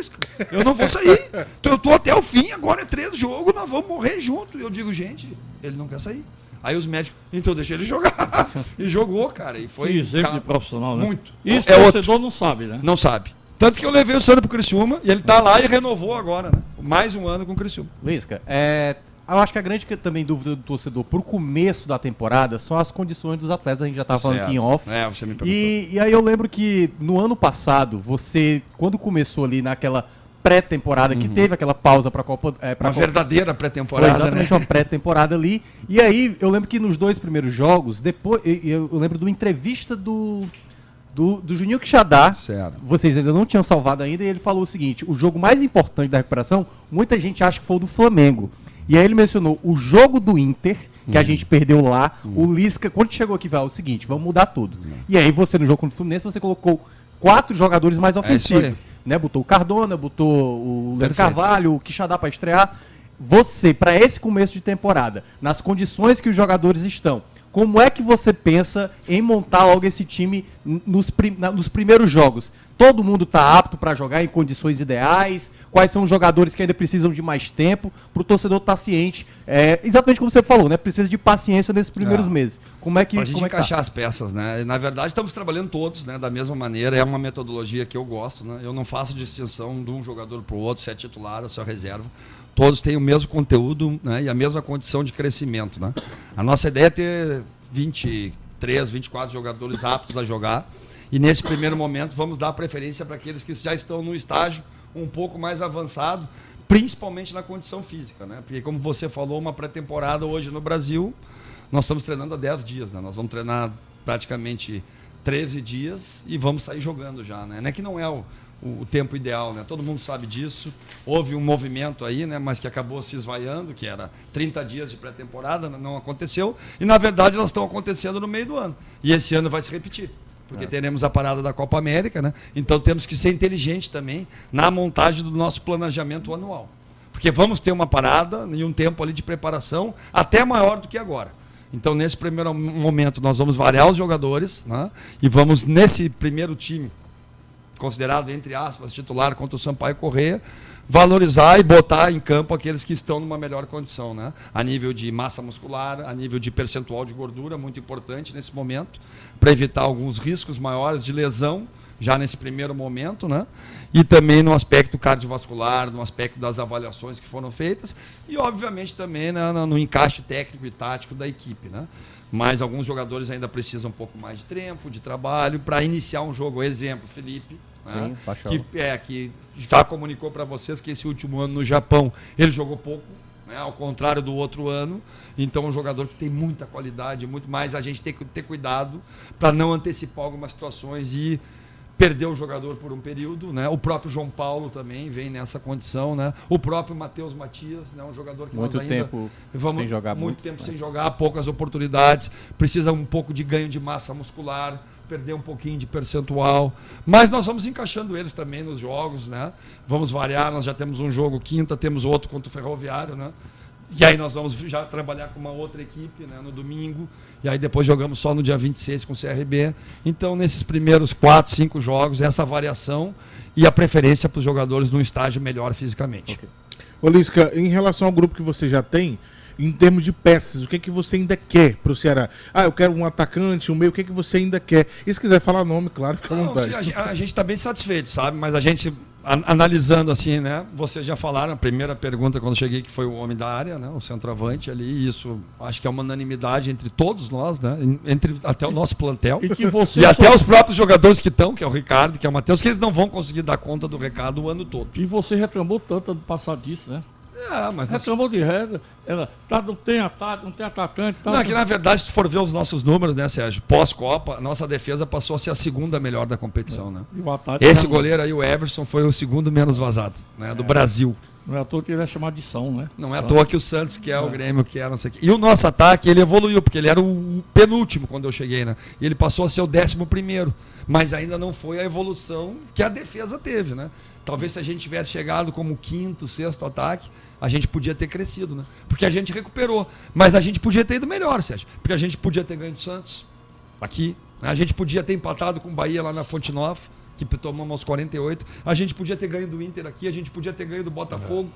eu não vou sair. Eu tô até o fim, agora é 3 jogos, nós vamos morrer junto. Eu digo, gente, ele não quer sair. Aí os médicos, então deixa ele jogar. E jogou, cara. E foi Que exemplo de profissional, né? muito. Isso É o outro. torcedor não sabe, né? Não sabe. Tanto que eu levei o Sandro pro Criciúma e ele tá lá e renovou agora, né? Mais um ano com o Criciúma. Lisca, eu acho que a grande também dúvida do torcedor pro começo da temporada são as condições dos atletas, a gente já tava falando aqui em off. É, você me perguntou. E aí eu lembro que no ano passado, você, quando começou ali naquela pré-temporada, que teve aquela pausa pra Copa... Uma verdadeira Foi pré-temporada, exatamente né? uma pré-temporada ali. E aí, eu lembro que nos 2 primeiros jogos, depois eu lembro de uma entrevista do Juninho Quixadá. Certo. Vocês ainda não tinham salvado ainda, e ele falou o seguinte: o jogo mais importante da recuperação, muita gente acha que foi o do Flamengo. E aí ele mencionou o jogo do Inter, que a gente perdeu lá. O Lisca, quando chegou aqui, falou o seguinte: vamos mudar tudo. E aí você, no jogo contra o Fluminense, você colocou 4 jogadores mais ofensivos. Né? Botou o Cardona, botou o Leandro Carvalho, o Quixadá para estrear. Você, para esse começo de temporada, nas condições que os jogadores estão, como é que você pensa em montar logo esse time nos primeiros jogos? Todo mundo está apto para jogar em condições ideais? Quais são os jogadores que ainda precisam de mais tempo para o torcedor estar ciente? Exatamente como você falou, né? Precisa de paciência nesses primeiros meses. Como é que Pra gente encaixar tá? as peças, né? Na verdade, estamos trabalhando todos, né? Da mesma maneira. É uma metodologia que eu gosto, né? Eu não faço distinção de um jogador para o outro, se é titular ou se é reserva. Todos têm o mesmo conteúdo, né? E a mesma condição de crescimento, né? A nossa ideia é ter 23, 24 jogadores aptos a jogar. E nesse primeiro momento vamos dar preferência para aqueles que já estão no estágio um pouco mais avançado, principalmente na condição física, né? Porque como você falou, uma pré-temporada hoje no Brasil, nós estamos treinando há 10 dias, né? Nós vamos treinar praticamente 13 dias e vamos sair jogando já, né? Não é que não é o tempo ideal, né? Todo mundo sabe disso. Houve um movimento aí, né? Mas que acabou se esvaiando, que era 30 dias de pré-temporada, não aconteceu. E na verdade elas estão acontecendo no meio do ano. E esse ano vai se repetir. Porque teremos a parada da Copa América, né? Então temos que ser inteligente também na montagem do nosso planejamento anual. Porque vamos ter uma parada e um tempo ali de preparação até maior do que agora. Então, nesse primeiro momento, nós vamos variar os jogadores, né? E vamos, nesse primeiro time, considerado, entre aspas, titular contra o Sampaio Corrêa, valorizar e botar em campo aqueles que estão numa melhor condição, né? A nível de massa muscular, a nível de percentual de gordura, muito importante nesse momento, para evitar alguns riscos maiores de lesão, já nesse primeiro momento, né? E também no aspecto cardiovascular, no aspecto das avaliações que foram feitas, e obviamente também, né, no encaixe técnico e tático da equipe, né? Mas alguns jogadores ainda precisam um pouco mais de tempo, de trabalho, para iniciar um jogo. Exemplo, Felipe, sim, né? que já comunicou para vocês que esse último ano no Japão ele jogou pouco, né? Ao contrário do outro ano. Então, um jogador que tem muita qualidade, muito mais. A gente tem que ter cuidado para não antecipar algumas situações e perder o jogador por um período, né? O próprio João Paulo também vem nessa condição, né? O próprio Matheus Matias, né? Um jogador que muito nós ainda tempo vamos sem jogar, muito tempo sem jogar, poucas oportunidades, precisa um pouco de ganho de massa muscular, perder um pouquinho de percentual, mas nós vamos encaixando eles também nos jogos, né? Vamos variar, nós já temos um jogo quinta, temos outro contra o Ferroviário, né? E aí nós vamos já trabalhar com uma outra equipe, né, no domingo. E aí depois jogamos só no dia 26 com o CRB. Então, nesses primeiros 4, 5 jogos, essa variação e a preferência para os jogadores num estágio melhor fisicamente. Okay. Ô Lisca, em relação ao grupo que você já tem, em termos de peças, o que é que você ainda quer para o Ceará? Ah, eu quero um atacante, um meio, o que é que você ainda quer? E se quiser falar nome, claro, fica à vontade. A gente está bem satisfeito, sabe? Mas a gente, analisando assim, né? Vocês já falaram, a primeira pergunta quando eu cheguei, que foi o homem da área, né? O centroavante ali, e isso acho que é uma unanimidade entre todos nós, né? Entre até o nosso plantel. E até os próprios jogadores que estão, que é o Ricardo, que é o Matheus, que eles não vão conseguir dar conta do recado o ano todo. E você reclamou tanto ano passado disso, né? Mas reclamou de regra, não tem ataque, não tem atacante. Não, que na verdade, se tu for ver os nossos números, né, Sérgio? Pós-Copa, nossa defesa passou a ser a segunda melhor da competição, né? E o ataque esse goleiro aí, o Everson, foi o segundo menos vazado, né? Do Brasil. Não é à toa que ele é chamado de São, né? Não é à toa que o Santos, que é o Grêmio, que é não sei o quê. E o nosso ataque, ele evoluiu, porque ele era o penúltimo quando eu cheguei, né? E ele passou a ser o 11º. Mas ainda não foi a evolução que a defesa teve, né? Talvez se a gente tivesse chegado como quinto, sexto ataque, a gente podia ter crescido, né? Porque a gente recuperou. Mas a gente podia ter ido melhor, Sérgio. Porque a gente podia ter ganho do Santos, aqui. Né? A gente podia ter empatado com o Bahia lá na Fonte Nova, que tomamos aos 48. A gente podia ter ganho do Inter aqui, a gente podia ter ganho do Botafogo.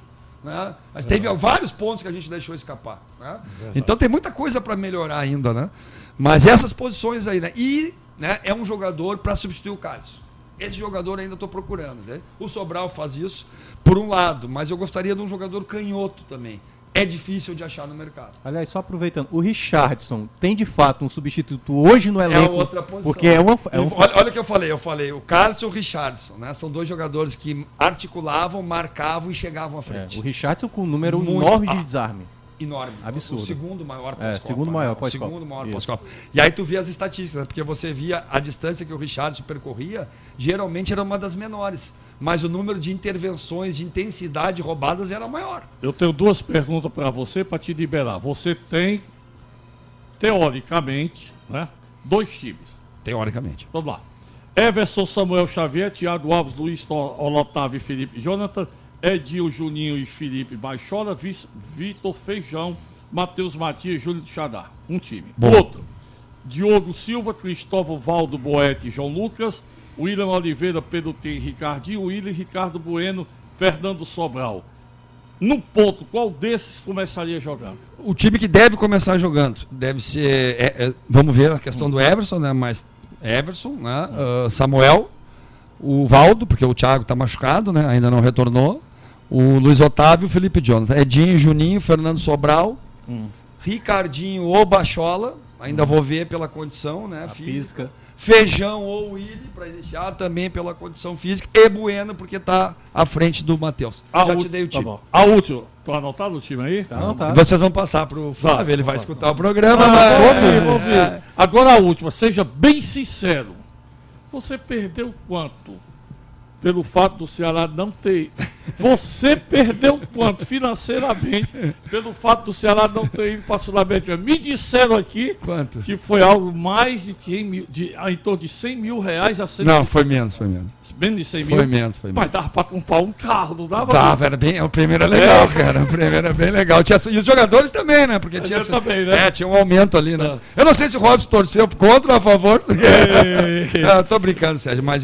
Né? Teve vários pontos que a gente deixou escapar. Né? Então tem muita coisa para melhorar ainda, né? Mas essas posições aí, né? E, né, é um jogador para substituir o Carlos. Esse jogador ainda estou procurando. Né? O Sobral faz isso, por um lado, mas eu gostaria de um jogador canhoto também. É difícil de achar no mercado. Aliás, só aproveitando, o Richardson tem de fato um substituto hoje no elenco? É outra posição. Porque Olha o que eu falei, o Carlos e o Richardson, né? São dois jogadores que articulavam, marcavam e chegavam à frente. O Richardson com um número enorme de desarme. Enorme. Absurdo. O segundo maior pós-Copa. Segundo maior pós-Copa. E aí tu via as estatísticas, né? Porque você via a distância que o Richardson percorria, geralmente era uma das menores. Mas o número de intervenções, de intensidade roubadas era maior. Eu tenho duas perguntas para você, para te liberar. Você tem, teoricamente, né, 2 times. Teoricamente. Vamos lá. Everson, Samuel Xavier, Thiago Alves, Luiz Otávio e Felipe Jonathan, Edil, Juninho e Felipe Baixola, Vitor Feijão, Matheus Matias, Júlio do Xadá. Um time. Bom. Outro. Diogo Silva, Cristóvão Valdo Boete e João Lucas. William Oliveira, Pedro T. Ricardinho. William Ricardo Bueno, Fernando Sobral. No ponto, qual desses começaria jogando? O time que deve começar jogando deve ser, vamos ver a questão do Everson, né? Mas Everson, né? Samuel, o Valdo, porque o Thiago está machucado, né? Ainda não retornou. O Luiz Otávio e o Felipe Jonathan. Edinho, Juninho, Fernando Sobral, Ricardinho ou Bachola, ainda vou ver pela condição, né? Física. Feijão ou Willi para iniciar também pela condição física e Bueno porque está à frente do Matheus. Já te dei o time. Tá bom. A última, tô anotado o time aí? Tá anotado. E vocês vão passar para o Flávio, ele vai escutar o programa. Vamos ver. Agora a última, seja bem sincero. Você perdeu quanto? Pelo fato do Ceará não ter... Você perdeu quanto financeiramente pelo fato do Ceará não ter ido para a Sul-Americana? Me disseram aqui Quanto? que foi algo mais de 100 mil, em torno de 100 mil reais a 100 Não, foi menos, foi menos. Menos de 100 mil? Foi menos. Mas dava para comprar um carro, não dava? Dava, era bem, o primeiro era legal, cara. O primeiro era bem legal. E os jogadores também, né? Porque tinha, também, né? tinha um aumento ali, né? Eu não sei se o Robson torceu contra ou a favor. Não, tô brincando, Sérgio, mas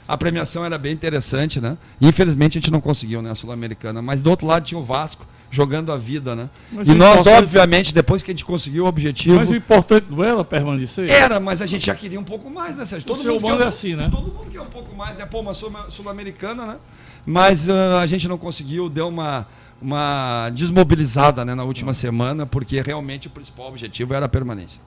a premiação era bem interessante, né? Infelizmente a gente não conseguiu, né? A Sul-Americana. Mas do outro lado tinha o Vasco jogando a vida, né? Mas e nós, obviamente, depois que a gente conseguiu o objetivo... Mas o importante não era permanecer? Era, mas a gente já queria um pouco mais, né, Sérgio? O ser humano é assim, né? Todo mundo quer um pouco mais, né? Pô, uma Sul-Americana, né? Mas a gente não conseguiu, deu uma desmobilizada, né, na última semana, porque realmente o principal objetivo era a permanência.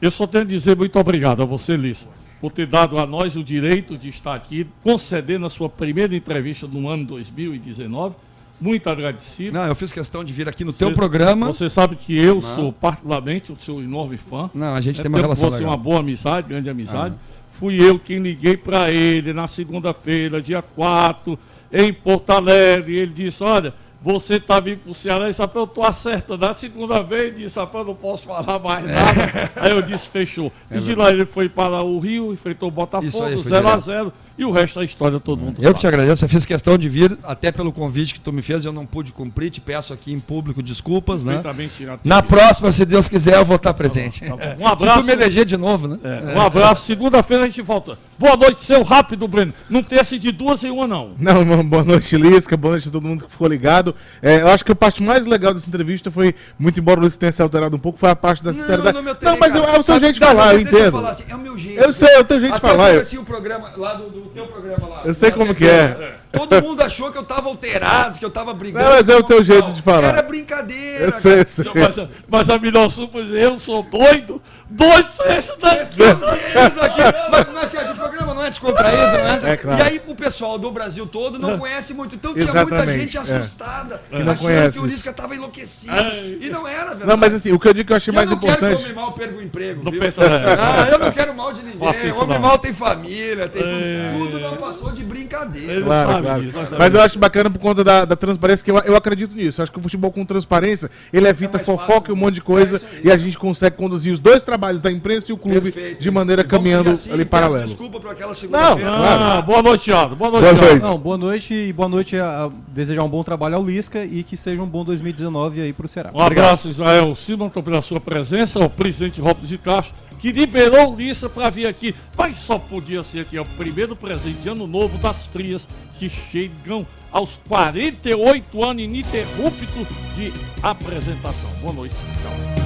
Eu só tenho a dizer muito obrigado a você, Liz, por ter dado a nós o direito de estar aqui, concedendo a sua primeira entrevista no ano 2019. Muito agradecido. Não, eu fiz questão de vir aqui no teu programa. Você sabe que eu sou particularmente o seu enorme fã. Não, a gente tem uma relação legal. Uma boa amizade, grande amizade. Ah. Fui eu quem liguei para ele na segunda-feira, dia 4, em Porto Alegre. Ele disse, olha, você está vindo para o Ceará, e sabe, eu estou acertando. Na segunda vez, disse, sabe, eu não posso falar mais nada. Aí eu disse, fechou. E de lá ele foi para o Rio, enfrentou o Botafogo, 0-0. E o resto da história todo mundo sabe. Eu que te agradeço, eu fiz questão de vir, até pelo convite que tu me fez, eu não pude cumprir, te peço aqui em público desculpas, né? Na próxima, se Deus quiser, eu vou estar presente. Tá bom. Um abraço. Se tu me eleger de novo, né? Um abraço, segunda-feira a gente volta. Boa noite, seu rápido, Breno. Não tem esse de 2 em 1, não. Não, boa noite, Lisca, boa noite a todo mundo que ficou ligado. Eu acho que a parte mais legal dessa entrevista foi, muito embora o Luiz tenha se alterado um pouco, foi a parte da sinceridade. Não, mas é o seu jeito de falar, eu entendo. Assim, é o meu jeito. Eu sei, é o teu jeito de falar. Eu conheci o programa lá do teu programa lá. Eu sei como que é. Todo mundo achou que eu tava alterado, que eu tava brigando. Não, mas é o teu jeito de falar. Era brincadeira. Eu sei. Mas a melhor surpresa, eu sou doido. Doido é esse daqui. Mas Sérgio, o programa não é descontraído, não é? É claro. E aí o pessoal do Brasil todo não conhece muito. Então tinha muita gente assustada. Que não conhece. Que o Lisca tava enlouquecido. E não era, verdade. Não, mas assim, o que eu digo que eu achei mais importante... Eu não quero que o homem mal perca o emprego, viu? Eu não quero mal de ninguém. O homem mal tem família, tem tudo não passou de brincadeira. Claro. Mas eu acho bacana por conta da transparência, que eu acredito nisso. Eu acho que o futebol com transparência, ele evita fofoca e um monte de coisa, e a gente consegue conduzir os dois trabalhos da imprensa e o clube de maneira caminhando assim, ali paralelo. Desculpa por aquela segunda-feira. Claro. Boa noite, Thiago. Boa noite. Não, boa noite e boa noite a desejar um bom trabalho ao Lisca e que seja um bom 2019 aí pro Ceará. Um abraço, Israel Silva, pela sua presença, ao presidente Robson de Castro, que liberou o Lissa para vir aqui, mas só podia ser aqui, o primeiro presente de ano novo das frias que chegam aos 48 anos ininterruptos de apresentação. Boa noite. Tchau.